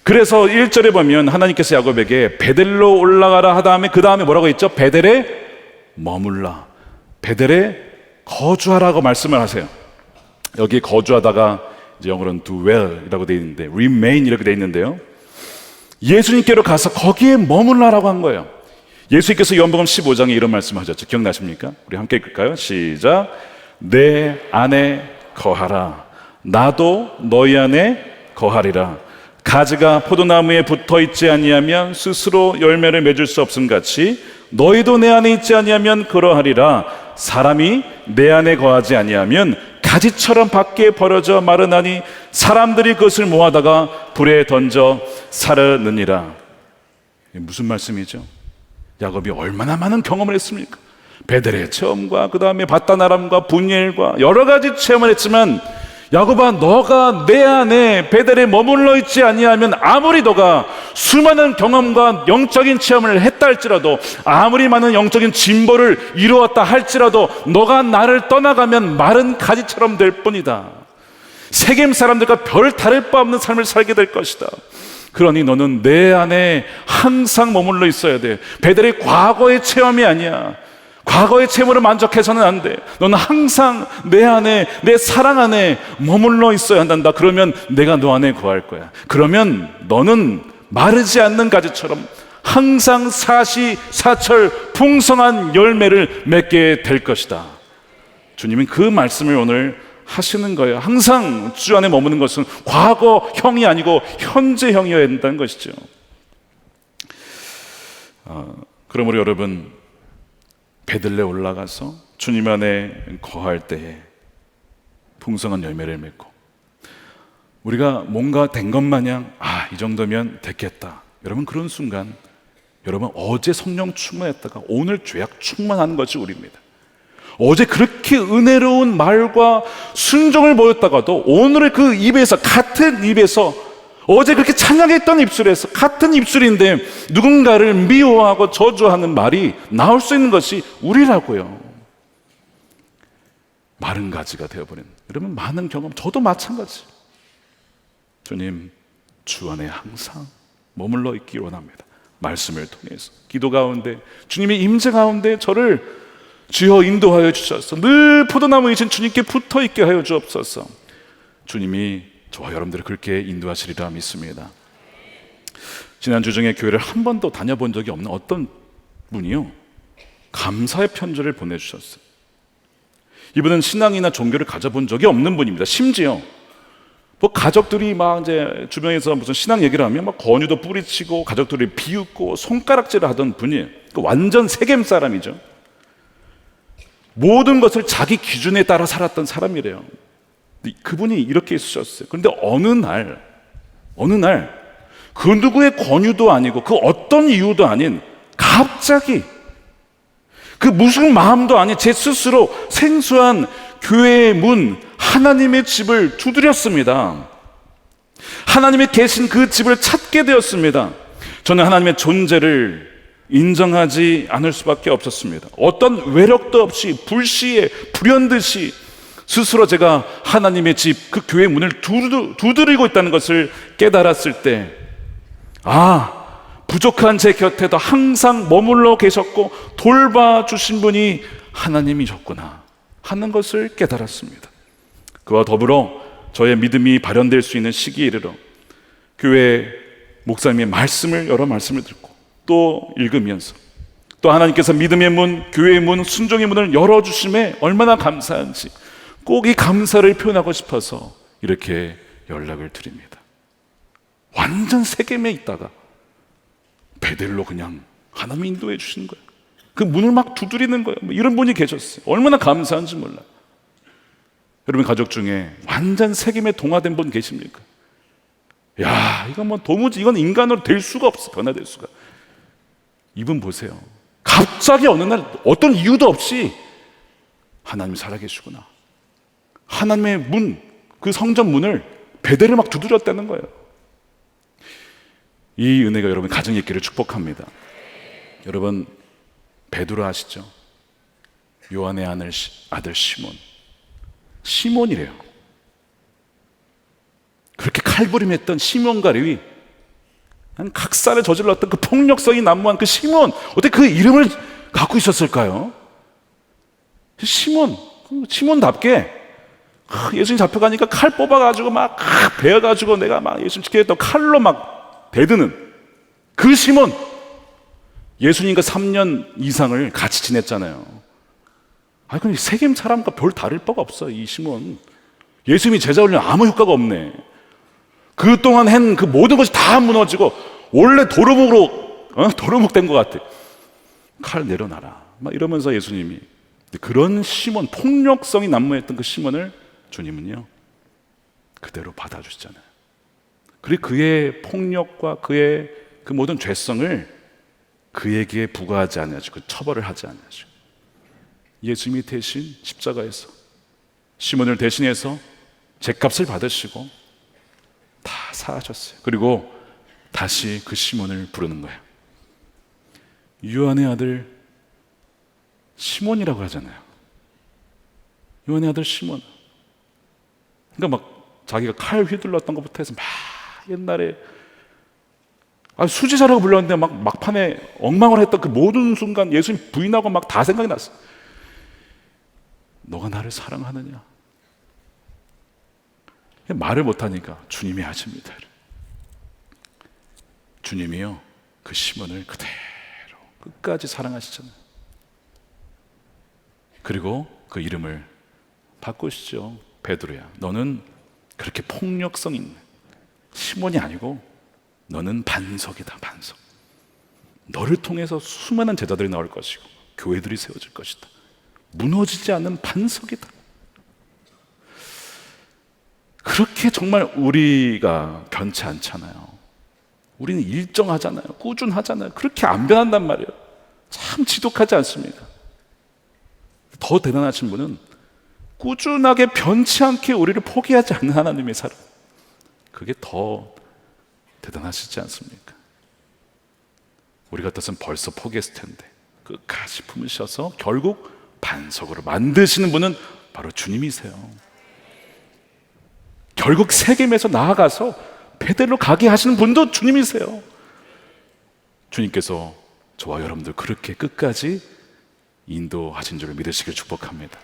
그래서 1절에 보면 하나님께서 야곱에게 베델로 올라가라 하다음에 그 다음에 뭐라고 했죠? 베델에 머물라, 베델에 거주하라고 말씀을 하세요. 여기 거주하다가 이제 영어로는 dwell이라고 되어 있는데 remain 이렇게 되어 있는데요, 예수님께로 가서 거기에 머물라라고 한 거예요. 예수님께서 요한복음 15장에 이런 말씀하셨죠. 기억나십니까? 우리 함께 읽을까요? 시작. 내 안에 거하라. 나도 너희 안에 거하리라. 가지가 포도나무에 붙어 있지 아니하면 스스로 열매를 맺을 수 없음 같이 너희도 내 안에 있지 아니하면 그러하리라. 사람이 내 안에 거하지 아니하면 가지처럼 밖에 버려져 마르나니 사람들이 그것을 모아다가 불에 던져 사르느니라. 무슨 말씀이죠? 야곱이 얼마나 많은 경험을 했습니까? 베델의 체험과 그 다음에 바다나람과 분엘과 여러 가지 체험을 했지만, 야곱아, 너가 내 안에 베델에 머물러 있지 아니하면 아무리 너가 수많은 경험과 영적인 체험을 했다 할지라도, 아무리 많은 영적인 진보를 이루었다 할지라도 너가 나를 떠나가면 마른 가지처럼 될 뿐이다. 세겜 사람들과 별 다를 바 없는 삶을 살게 될 것이다. 그러니 너는 내 안에 항상 머물러 있어야 돼. 베델이 과거의 체험이 아니야. 과거의 체험으로 만족해서는 안 돼. 너는 항상 내 안에, 내 사랑 안에 머물러 있어야 한단다. 그러면 내가 너 안에 거할 거야. 그러면 너는 마르지 않는 가지처럼 항상 사시사철 풍성한 열매를 맺게 될 것이다. 주님은 그 말씀을 오늘 하시는 거예요. 항상 주 안에 머무는 것은 과거형이 아니고 현재형이어야 된다는 것이죠. 그러므로 여러분, 베들레 올라가서 주님 안에 거할 때에 풍성한 열매를 맺고, 우리가 뭔가 된 것 마냥 이 정도면 됐겠다, 여러분, 그런 순간 여러분 어제 성령 충만했다가 오늘 죄악 충만하는 것이 우리입니다. 어제 그렇게 은혜로운 말과 순종을 보였다가도 오늘의 그 입에서, 같은 입에서, 어제 그렇게 찬양했던 입술에서 같은 입술인데 누군가를 미워하고 저주하는 말이 나올 수 있는 것이 우리라고요. 마른 가지가 되어버린, 여러분, 많은 경험, 저도 마찬가지. 주님, 주 안에 항상 머물러 있기 원합니다. 말씀을 통해서, 기도 가운데, 주님의 임재 가운데 저를 주여 인도하여 주셔서 늘 포도나무이신 주님께 붙어 있게 하여 주옵소서. 주님이 저와 여러분들을 그렇게 인도하시리라 믿습니다. 지난주 중에 교회를 한 번도 다녀본 적이 없는 어떤 분이요, 감사의 편지를 보내주셨어요. 이분은 신앙이나 종교를 가져본 적이 없는 분입니다. 심지어 뭐 가족들이 막 이제 주변에서 무슨 신앙 얘기를 하면 막 권유도 뿌리치고 가족들을 비웃고 손가락질을 하던 분이에요. 완전 세겜 사람이죠. 모든 것을 자기 기준에 따라 살았던 사람이래요. 그분이 이렇게 있으셨어요. 그런데 어느 날 그 누구의 권유도 아니고 그 어떤 이유도 아닌 갑자기, 그 무슨 마음도 아닌 제 스스로 생소한 교회의 문, 하나님의 집을 두드렸습니다. 하나님의 계신 그 집을 찾게 되었습니다. 저는 하나님의 존재를 인정하지 않을 수밖에 없었습니다. 어떤 외력도 없이 불시에 불현듯이 스스로 제가 하나님의 집, 그 교회 문을 두드리고 있다는 것을 깨달았을 때, 부족한 제 곁에도 항상 머물러 계셨고 돌봐주신 분이 하나님이셨구나 하는 것을 깨달았습니다. 그와 더불어 저의 믿음이 발현될 수 있는 시기에 이르러 교회 목사님의 말씀을, 여러 말씀을 듣고 또 읽으면서, 또 하나님께서 믿음의 문, 교회의 문, 순종의 문을 열어주심에 얼마나 감사한지 꼭 이 감사를 표현하고 싶어서 이렇게 연락을 드립니다. 완전 세겜에 있다가 베델로 그냥 하나님이 인도해 주시는 거예요. 그 문을 막 두드리는 거예요. 이런 분이 계셨어요. 얼마나 감사한지 몰라요. 여러분 가족 중에 완전 세겜에 동화된 분 계십니까? 이건 뭐 도무지, 이건 인간으로 될 수가 없어, 변화될 수가. 이분 보세요. 갑자기 어느 날 어떤 이유도 없이 하나님 살아계시구나, 하나님의 문, 그 성전 문을 베델을 막 두드렸다는 거예요. 이 은혜가 여러분 가정에 있기를 축복합니다. 여러분 베드로 아시죠? 요한의 아들 시몬이래요. 그렇게 칼부림했던 시몬과 레위, 각살을 저질렀던 그 폭력성이 난무한 그 시몬, 어떻게 그 이름을 갖고 있었을까요? 시몬답게 예수님 잡혀가니까 칼 뽑아가지고 막 베어가지고 내가 막 예수님 지키겠다고 칼로 막 대드는 그 시몬. 예수님과 3년 이상을 같이 지냈잖아요. 근데 세겜 사람과 별 다를 바가 없어, 이 시몬. 예수님이 제자 훈련 아무 효과가 없네. 그동안 한 그 모든 것이 다 무너지고 원래 도루묵 된 것 같아. 칼 내려놔라 막 이러면서 예수님이, 그런 시몬, 폭력성이 난무했던 그 시몬을 주님은요 그대로 받아주시잖아요. 그리고 그의 폭력과 그의 그 모든 죄성을 그에게 부과하지 않으시고 처벌을 하지 않으시고, 예수님이 대신 십자가에서 시몬을 대신해서 죗값을 받으시고 다 사하셨어요. 그리고 다시 그 시몬을 부르는 거예요. 요한의 아들 시몬이라고 하잖아요. 요한의 아들 시몬. 그러니까 막 자기가 칼 휘둘렀던 것부터 해서 막 옛날에 수지사라고 불렀는데 막판에 엉망을 했던 그 모든 순간 예수님 부인하고 막 다 생각이 났어. 너가 나를 사랑하느냐? 말을 못하니까 주님이 하십니다. 주님이요 그 시몬을 그대로 끝까지 사랑하시잖아요. 그리고 그 이름을 바꾸시죠. 베드로야, 너는 그렇게 폭력성 있는 시몬이 아니고 너는 반석이다. 반석. 너를 통해서 수많은 제자들이 나올 것이고 교회들이 세워질 것이다. 무너지지 않는 반석이다. 그렇게 정말 우리가 변치 않잖아요. 우리는 일정하잖아요. 꾸준하잖아요. 그렇게 안 변한단 말이에요. 참 지독하지 않습니다. 더 대단하신 분은 꾸준하게 변치 않게 우리를 포기하지 않는 하나님의 사랑. 그게 더 대단하시지 않습니까? 우리 같았으면 벌써 포기했을 텐데 끝까지 품으셔서 결국 반석으로 만드시는 분은 바로 주님이세요. 결국 세겜에서 나아가서 베델로 가게 하시는 분도 주님이세요. 주님께서 저와 여러분들 그렇게 끝까지 인도하신 줄을 믿으시길 축복합니다.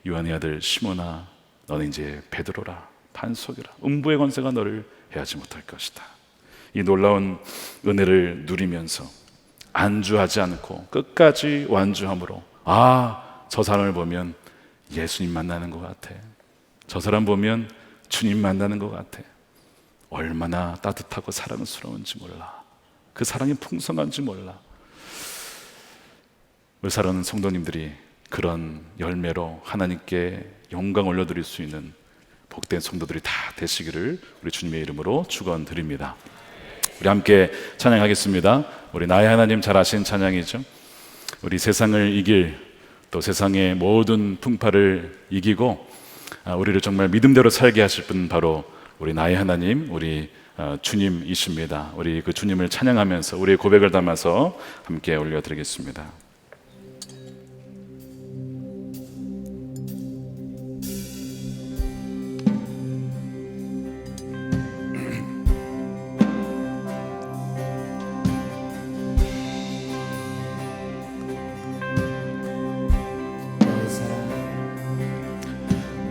요한의 아들 시몬아, 너는 이제 베드로라, 반석이라. 음부의 권세가 너를 해하지 못할 것이다. 이 놀라운 은혜를 누리면서 안주하지 않고 끝까지 완주함으로, 아, 저 사람을 보면 예수님 만나는 것 같아. 저 사람 보면 주님 만나는 것 같아. 얼마나 따뜻하고 사랑스러운지 몰라. 그 사랑이 풍성한지 몰라. 우리 사랑하는 성도님들이 그런 열매로 하나님께 영광 올려드릴 수 있는 복된 성도들이 다 되시기를 우리 주님의 이름으로 축원드립니다. 우리 함께 찬양하겠습니다. 우리 나의 하나님 잘 아시는 찬양이죠. 우리 세상을 이길, 또 세상의 모든 풍파를 이기고 우리를 정말 믿음대로 살게 하실 분, 바로 우리 나의 하나님, 우리 주님이십니다. 우리 그 주님을 찬양하면서 우리의 고백을 담아서 함께 올려드리겠습니다.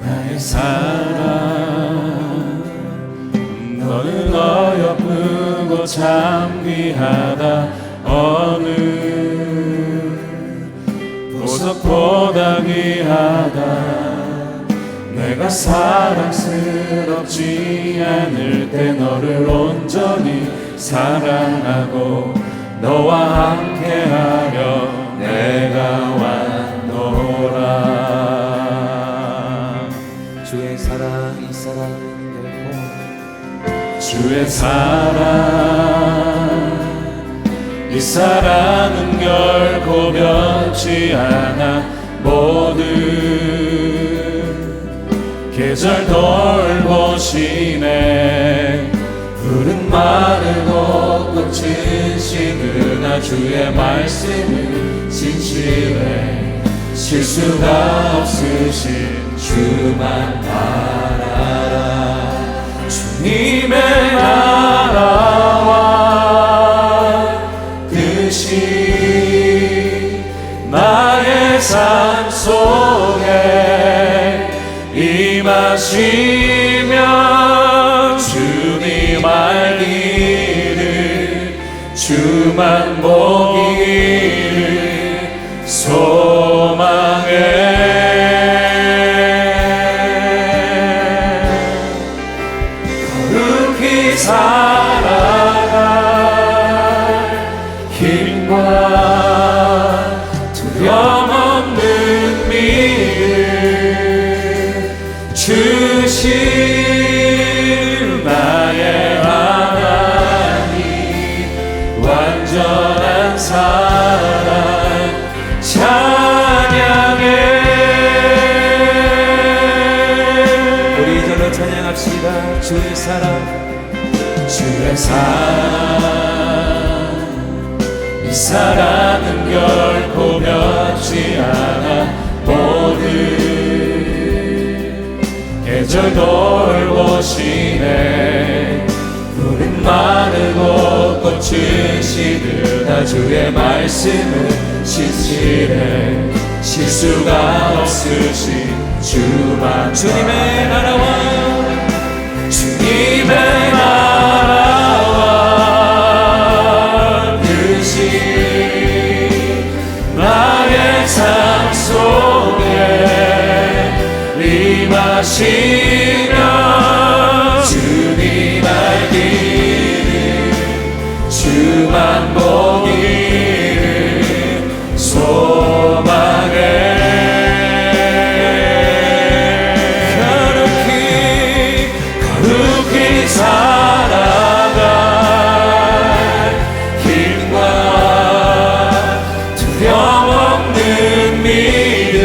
나의 사랑, 너는 어여쁘고 참귀하다. 어느 보석보다 귀하다. 내가 사랑스럽지 않을 때 너를 온전히 사랑하고 너와 함께하려 내가 왔노라. 주의 사랑, 이 사랑은 결코, 주의 사랑, 이 사랑은 결코 변치 않아. 모든 계절 돌보시네. 푸른 마르고 꽃은 시드나 주의 말씀은 진실해. 실수가 없으신 주만 바라라. 주님의 나라와 뜻이 나의 삶 속에 임하시면 주님 알기를, 주만 보기를 소망해. 거룩히 살아갈 힘과 두려움 없는 미를 주신 나의 하나님, 완전한 사랑 찬양해. 우리 이절로 찬양합시다. 주의 사랑, 주의 사랑, 이 사랑은 결코 변치 않아. 모든 계절 돌보시네. 푸른 마르고 꽃은 시드나 주의 말씀은 진실해. 실수가 없으신 주만. 주님의 나라와 주님의 나라와 뜻이 나의 삶 속에 임하 하시며 주님 알기를 주만 보기를 소망해 거룩히 살아갈 힘과 두려움 없는 믿음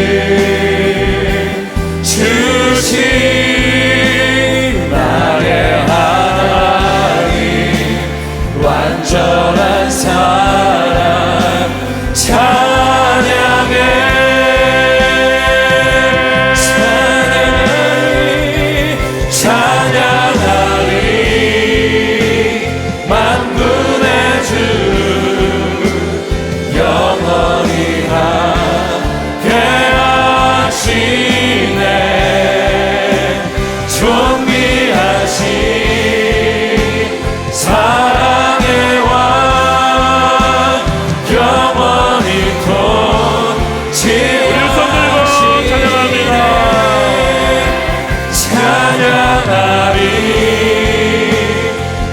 주신 나의 하나님 완전한 사랑 찬양해 찬양하리 만군의 주 영원히 함께 하시네 존귀하신 사랑의 왕 영원히 통치하시네 찬양하리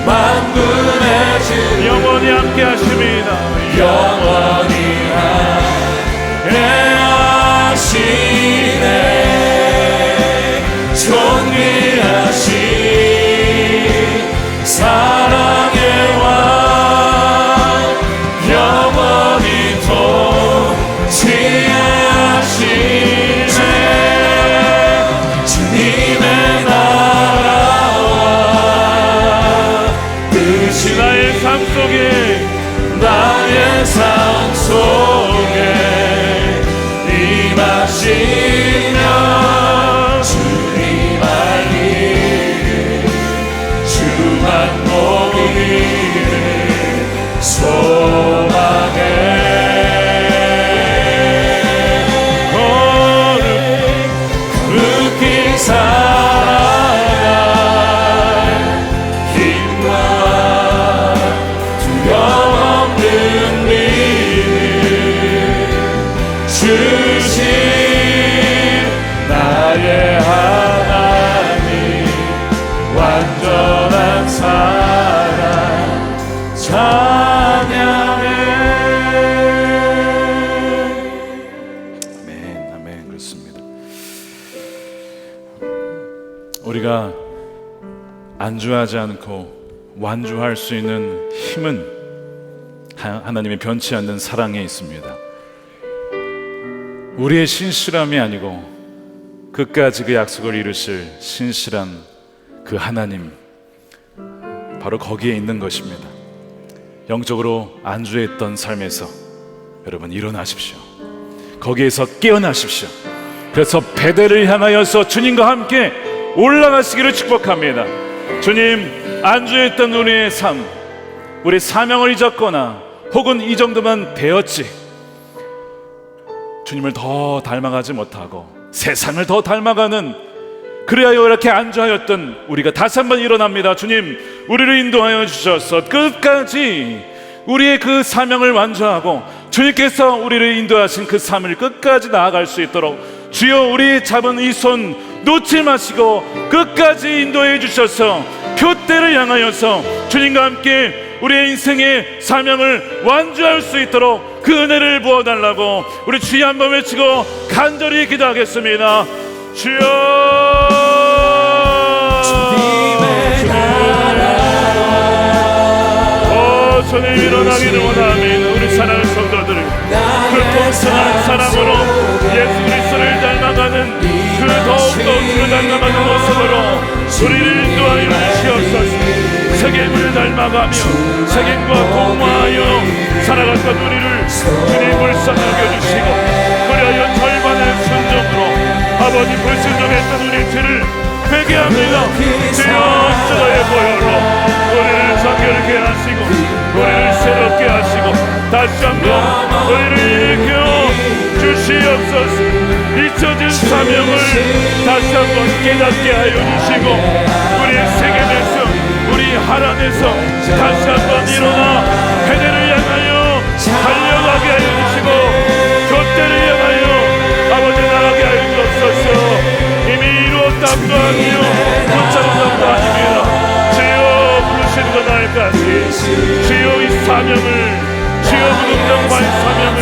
만군의 주 영원히 함께 하십니다. 영원히 함께 하시네 존귀하신 사랑의 왕 영원히 통치하시네 주님의 나라와 뜻이 나의 삶 속에 나의 삶 속에 임하시며 주님 알기를 주만 보기를 소망해 거룩히 살아갈 힘과 두려움 없는 믿음 주신 나의 하나님 완전한 사랑 찬양해 아멘, 아멘. 그렇습니다. 우리가 안주하지 않고 완주할 수 있는 힘은 하나님의 변치 않는 사랑에 있습니다. 우리의 신실함이 아니고 끝까지 그 약속을 이루실 신실한 그 하나님, 바로 거기에 있는 것입니다. 영적으로 안주했던 삶에서 여러분 일어나십시오. 거기에서 깨어나십시오. 그래서 베델을 향하여서 주님과 함께 올라가시기를 축복합니다. 주님, 안주했던 우리의 삶, 우리 사명을 잊었거나 혹은 이 정도만 되었지, 주님을 더 닮아가지 못하고 세상을 더 닮아가는, 그래야 이렇게 안주하였던 우리가 다시 한번 일어납니다. 주님, 우리를 인도하여 주셔서 끝까지 우리의 그 사명을 완주하고 주님께서 우리를 인도하신 그 삶을 끝까지 나아갈 수 있도록 주여, 우리 잡은 이 손 놓지 마시고 끝까지 인도해 주셔서 표대를 향하여서 주님과 함께 우리의 인생의 사명을 완주할 수 있도록 그 은혜를 부어달라고 우리 주여 한번 외치고 간절히 기도하겠습니다. 주여, 주님 일어나기를 원하는 우리 사랑하는 성도들을 그 통성한 사랑으로 예수 그리스도를 닮아가는 그 더욱더 주를 닮아가는 모습으로 우리를 인도하여 주시옵소서. 세겜을 닮아가며 세겜과 공모하여 살아갔던 우리를 주님 불쌍히 여겨주시고, 그리하여 절반의 순종으로 아버지 불순종했던 우리 죄를 회개합니다. 주여, 저의 보혈로 우리를 정결케 하시고 우리를 새롭게 하시고 다시 한번 우리를 일으켜 주시옵소서. 잊혀진 사명을 다시 한번 깨닫게 하여 주시고 우리의 세겜에서 우리 하란에서 다시 한번 일어나 베델을 향하여 달려가게 하여 주시고 교대를 향하여 아버지 나가게 하여 주옵소서. 이미 이루었다 사람도 아니요 붙잡은 사람도 아닙니다. 주여 부르시는 것 날까지 주여 이 사명을 주여 무덤정과의 사명을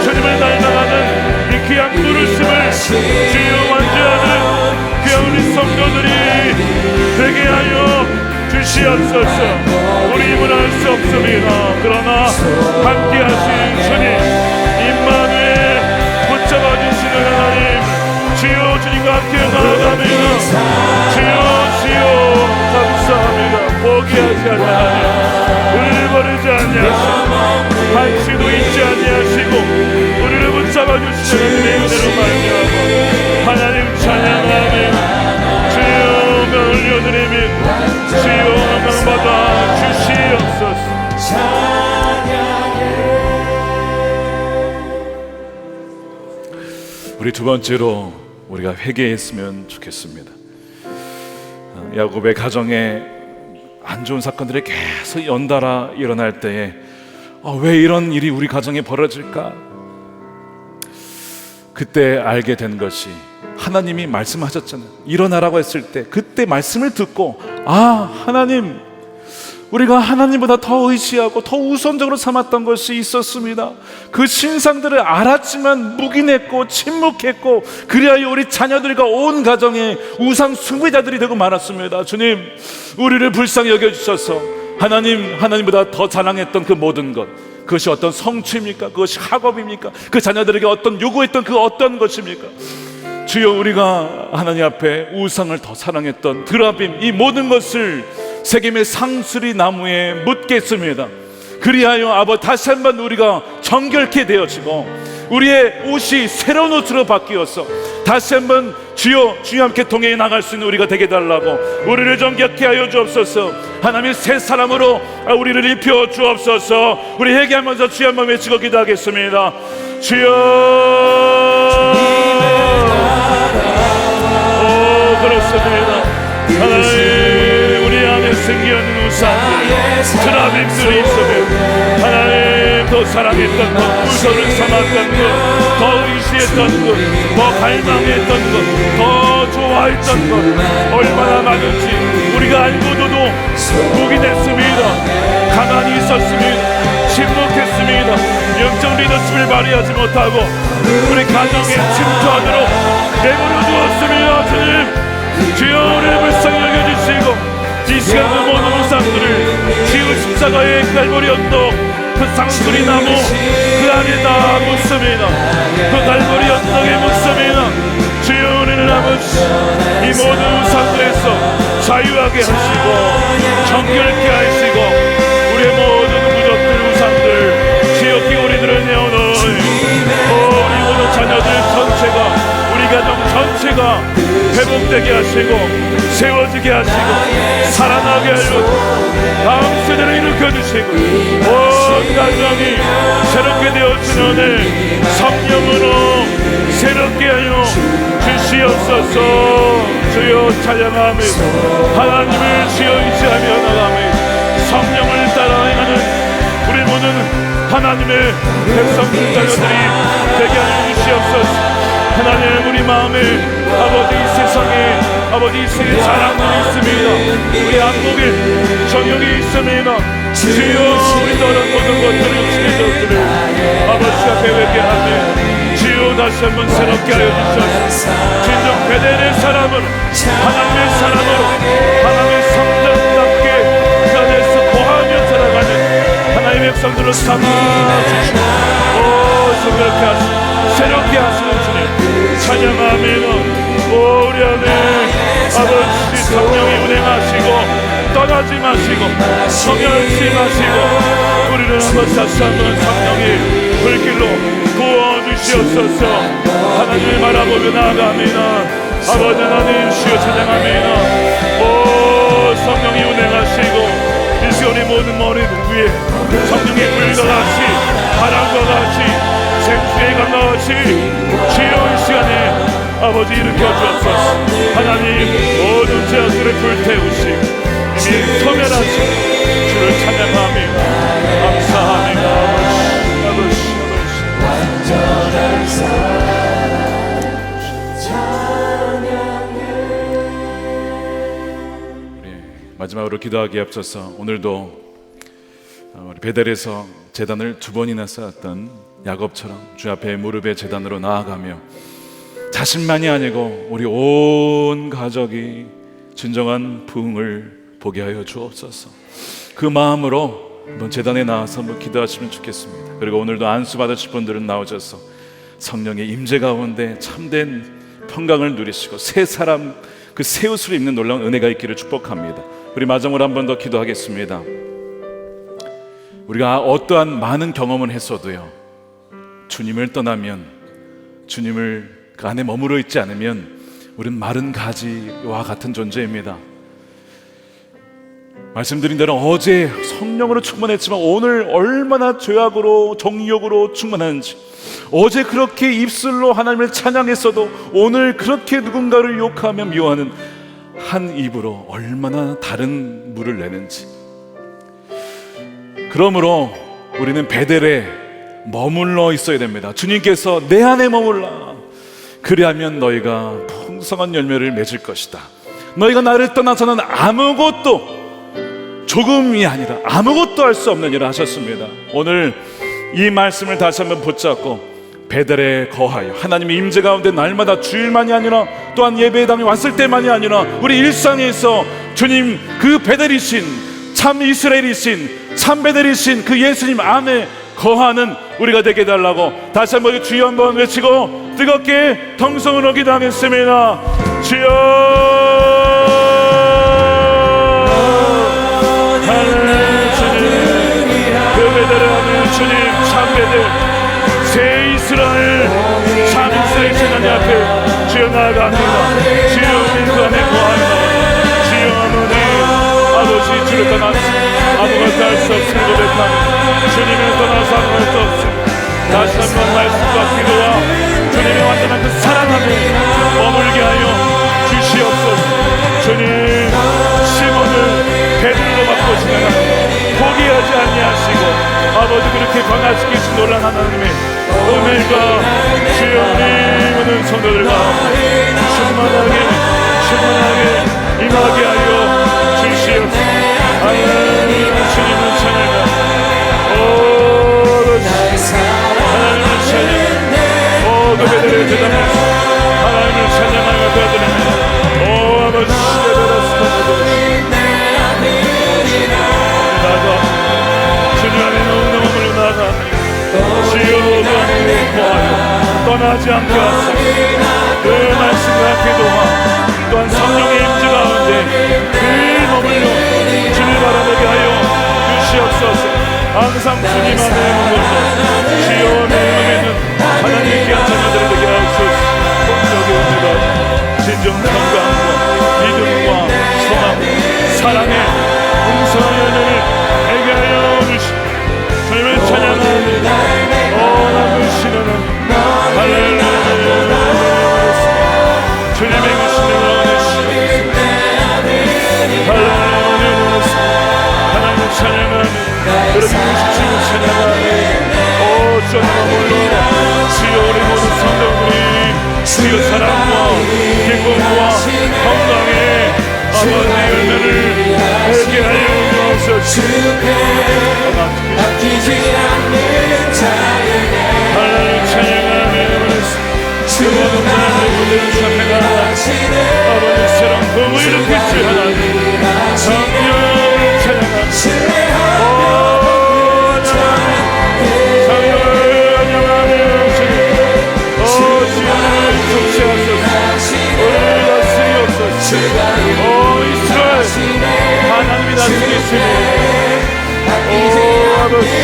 주님을 닮아가는 이 귀한 부르심을 주여 완주하는 귀한 우리 성도들이 되게 하여 주시옵소서. 우리 힘은 할 수 없습니다. 그러나 함께 하신 주님 임마누엘 붙잡아 주시는 하나님 주여 주님과 함께 나아갑니다. 주여 주여 감사합니다. 포기하지 않는 하나님 우리를 버리지 아니하시고 한시도 잊지 아니하시고 우리를 붙잡아 주시는 하나님의 은혜로 말미암아 하나님 찬양합니다. 주여 영광 올려드립니다. 주여 영광 받아 주시옵소서. 우리 두 번째로 우리가 회개했으면 좋겠습니다. 야곱의 가정에 안 좋은 사건들이 계속 연달아 일어날 때에 왜 이런 일이 우리 가정에 벌어질까? 그때 알게 된 것이 하나님이 말씀하셨잖아요. 일어나라고 했을 때 그때 말씀을 듣고 하나님 우리가 하나님보다 더 의지하고 더 우선적으로 삼았던 것이 있었습니다. 그 신상들을 알았지만 묵인했고 침묵했고 그리하여 우리 자녀들과 온 가정에 우상 숭배자들이 되고 말았습니다. 주님 우리를 불쌍히 여겨주셔서 하나님보다 더 자랑했던 그 모든 것 그것이 어떤 성취입니까? 그것이 학업입니까? 그 자녀들에게 어떤 요구했던 그 어떤 것입니까? 주여 우리가 하나님 앞에 우상을 더 사랑했던 드라빔 이 모든 것을 세겜의 상수리 나무에 묻겠습니다. 그리하여 아버지 다시 한번 우리가 정결케 되어지고 우리의 옷이 새로운 옷으로 바뀌어서 다시 한번 주여 함께 동행해 나갈 수 있는 우리가 되게 달라고 우리를 정결케 하여 주옵소서. 하나님의 새 사람으로 우리를 입혀 주옵소서. 우리 회개하면서 주여 한번 외치고 기도하겠습니다. 주여 그렇습니다. 하나님 우리 안에 생겨있는 우상들 드라빔들이 있으면 하나님 더 사랑했던 것 우선을 삼았던 것 더 의지했던 것 더 갈망했던 것 더 좋아했던 것 얼마나 많은지 우리가 알고도 묵인했습니다. 가만히 있었습니다. 침묵했습니다. 영적 리더십을 발휘하지 못하고 우리 가정에 침투하도록 내버려 두었습니다. 주님 주여 우리를 불쌍히 여겨주시고 이 시간 그 모든 우상들을 주여 십자가의 갈보리 언덕 그 상수리 나무 그 안에다 묻습니다. 그 갈보리 언덕에 묻습니다. 주여 우리를 아버지 이 모든 우상들에서 자유하게 하시고 정결케 하시고 우리의 모든 무적들 우상들 주여 기울이들을 내어놓은 우리 모든 자녀들 전체가 우리 가정 전체가 회복되게 하시고 세워지게 하시고 살아나게 하시고 다음 세대를 일으켜주시고 온 가정이 새롭게 되어지는 은혜 성령으로 새롭게 하여 주시옵소서. 주여 찬양합니다. 하나님을 주여 의지하며 나가며 성령을 따라 행하는 우리 모든 하나님의 백성들 자녀들이 되게 하여 주시옵소서. 하나님 우리 마음에 아버지 이 세상에 아버지 이 세계 자랑들이 있습니다. 우리 한국에 정욕이 있습니다. 주여 우리 떠난 모든 것들을 지내졌으면 아버지 앞에 회개하며 주여 다시 한번 새롭게 하여 주셔서 진정 베델의 사람으로 하나님의 사람으로 하나님의 성전답게 그 안에서 거하며 살아가는 하나님의 백성들을 삼아주시고 성결케 하시고 새롭게 하시는 주님 찬양합니다. 우리 안에 아버지 성령이 운행하시고 떠나지 마시고 성열치 마시고 우리를 한번 다시 한번 성령의 불길로 부어주시옵소서. 하나님을 바라보며 나아갑니다. 아버지 하나님 주여 찬양합니다. 성령이 운행하시고 이 시간의 모든 머리 위에 성령의 불과 같이 바람과 같이 생수의 강과 같이 주여 이 시간에 아버지 일으켜 주옵소서. 하나님 모든 죄악들을 불태우시고 이미 소멸하시고 주를 찬양합니다. 감사합니다. 아버지 마지막으로 기도하기에 앞서서 오늘도 우리 베델에서 제단을 2번이나 쌓았던 야곱처럼 주 앞에 무릎에 제단으로 나아가며 자신만이 아니고 우리 온 가족이 진정한 부흥을 보게 하여 주옵소서. 그 마음으로 한번 제단에 나와서 한번 기도하시면 좋겠습니다. 그리고 오늘도 안수 받으실 분들은 나오셔서 성령의 임재 가운데 참된 평강을 누리시고 새 사람, 그 새 옷을 입는 놀라운 은혜가 있기를 축복합니다. 우리 마지막으로 한 번 더 기도하겠습니다. 우리가 어떠한 많은 경험을 했어도요, 주님을 떠나면, 주님을 그 안에 머무르 있지 않으면 우리는 마른 가지와 같은 존재입니다. 말씀드린 대로 어제 성령으로 충만했지만 오늘 얼마나 죄악으로 정욕으로 충만한지, 어제 그렇게 입술로 하나님을 찬양했어도 오늘 그렇게 누군가를 욕하며 미워하는 한 입으로 얼마나 다른 물을 내는지. 그러므로 우리는 베델에 머물러 있어야 됩니다. 주님께서 내 안에 머물라. 그리하면 너희가 풍성한 열매를 맺을 것이다. 너희가 나를 떠나서는 아무것도, 조금이 아니라 아무것도 할 수 없느니라 하셨습니다. 오늘 이 말씀을 다시 한번 붙잡고 베델에 거하여 하나님의 임재 가운데 날마다 주일만이 아니라 또한 예배당에 왔을 때만이 아니라 우리 일상에서 주님 그 베델이신, 참 이스라엘이신, 참 베델이신 그 예수님 안에 거하는 우리가 되게 해달라고 다시 한번 주여 한번 외치고 뜨겁게 통성으로 기도하겠습니다. 주여, 하늘 주님, 그 베델을 하는 주님, 참 베델, 새 이스라엘, 참 이스라엘 제자님 앞에 주여 나아갑니다. 주여 우리 그 안에 거하며 주여 아버지, 아버지 주를 떠났습니다. 아무것도 할 수 없음을 고백하며 주님을 떠나서 아무것도 없습니다. 다시 한번 말씀과 기도와 주님의 완전한 그 사랑 안에 머물게 하여 주시옵소서. 주님, 시몬을 베드로로 바꾸시다가 포기하지 아니하시고 아버지 그렇게 강화시키신 놀란 하나님의 은혜가 주여 우리 모든 성도들과 충만하게 임하게 하여 주시옵소서. 하나님 주님을 찬양하고 하나님을 찬양하고 그 베델의 제단에서 하나님을 찬양하며 배워드립니다. 아버지 나가 주님 안에 너무너무 나아갑니다. 주여 그 안에 거하여 떠나지 않게 하시고 그 말씀과 기도와 또한 성령의 임재 가운데 늘 머물러 주를 바라보게 하여 주시옵소서. 항상 주님 안에 머물러 주여 내 마음에는 하나님의 귀한 자녀들을 되게 하옵소서. 본적의 은혜가 진정 건강과 믿음과 소망, 사랑의 풍성한 열매를 되게 하여 주시옵소서. 주님을 찬양합니다. 남으시는 할렐루야. 주님의 그 신령을 원하시옵소서. 할렐루야. 하나님을 찬양하며 그렇게 97을 찬양하며 주님과 몰라 주여 우리 모든 성도들이 주여 사랑과 기쁨과 건강의 아버지 열매를 되게 하여 주옵소서. 아끼지 않는 자에게 하나님 찬양하며 그 모든 자들의 모든 참회가 아버지처럼 부흥을 일으키시 하나님 성령을 찬양하며 이스라엘 하나님이 다스리시니 아버지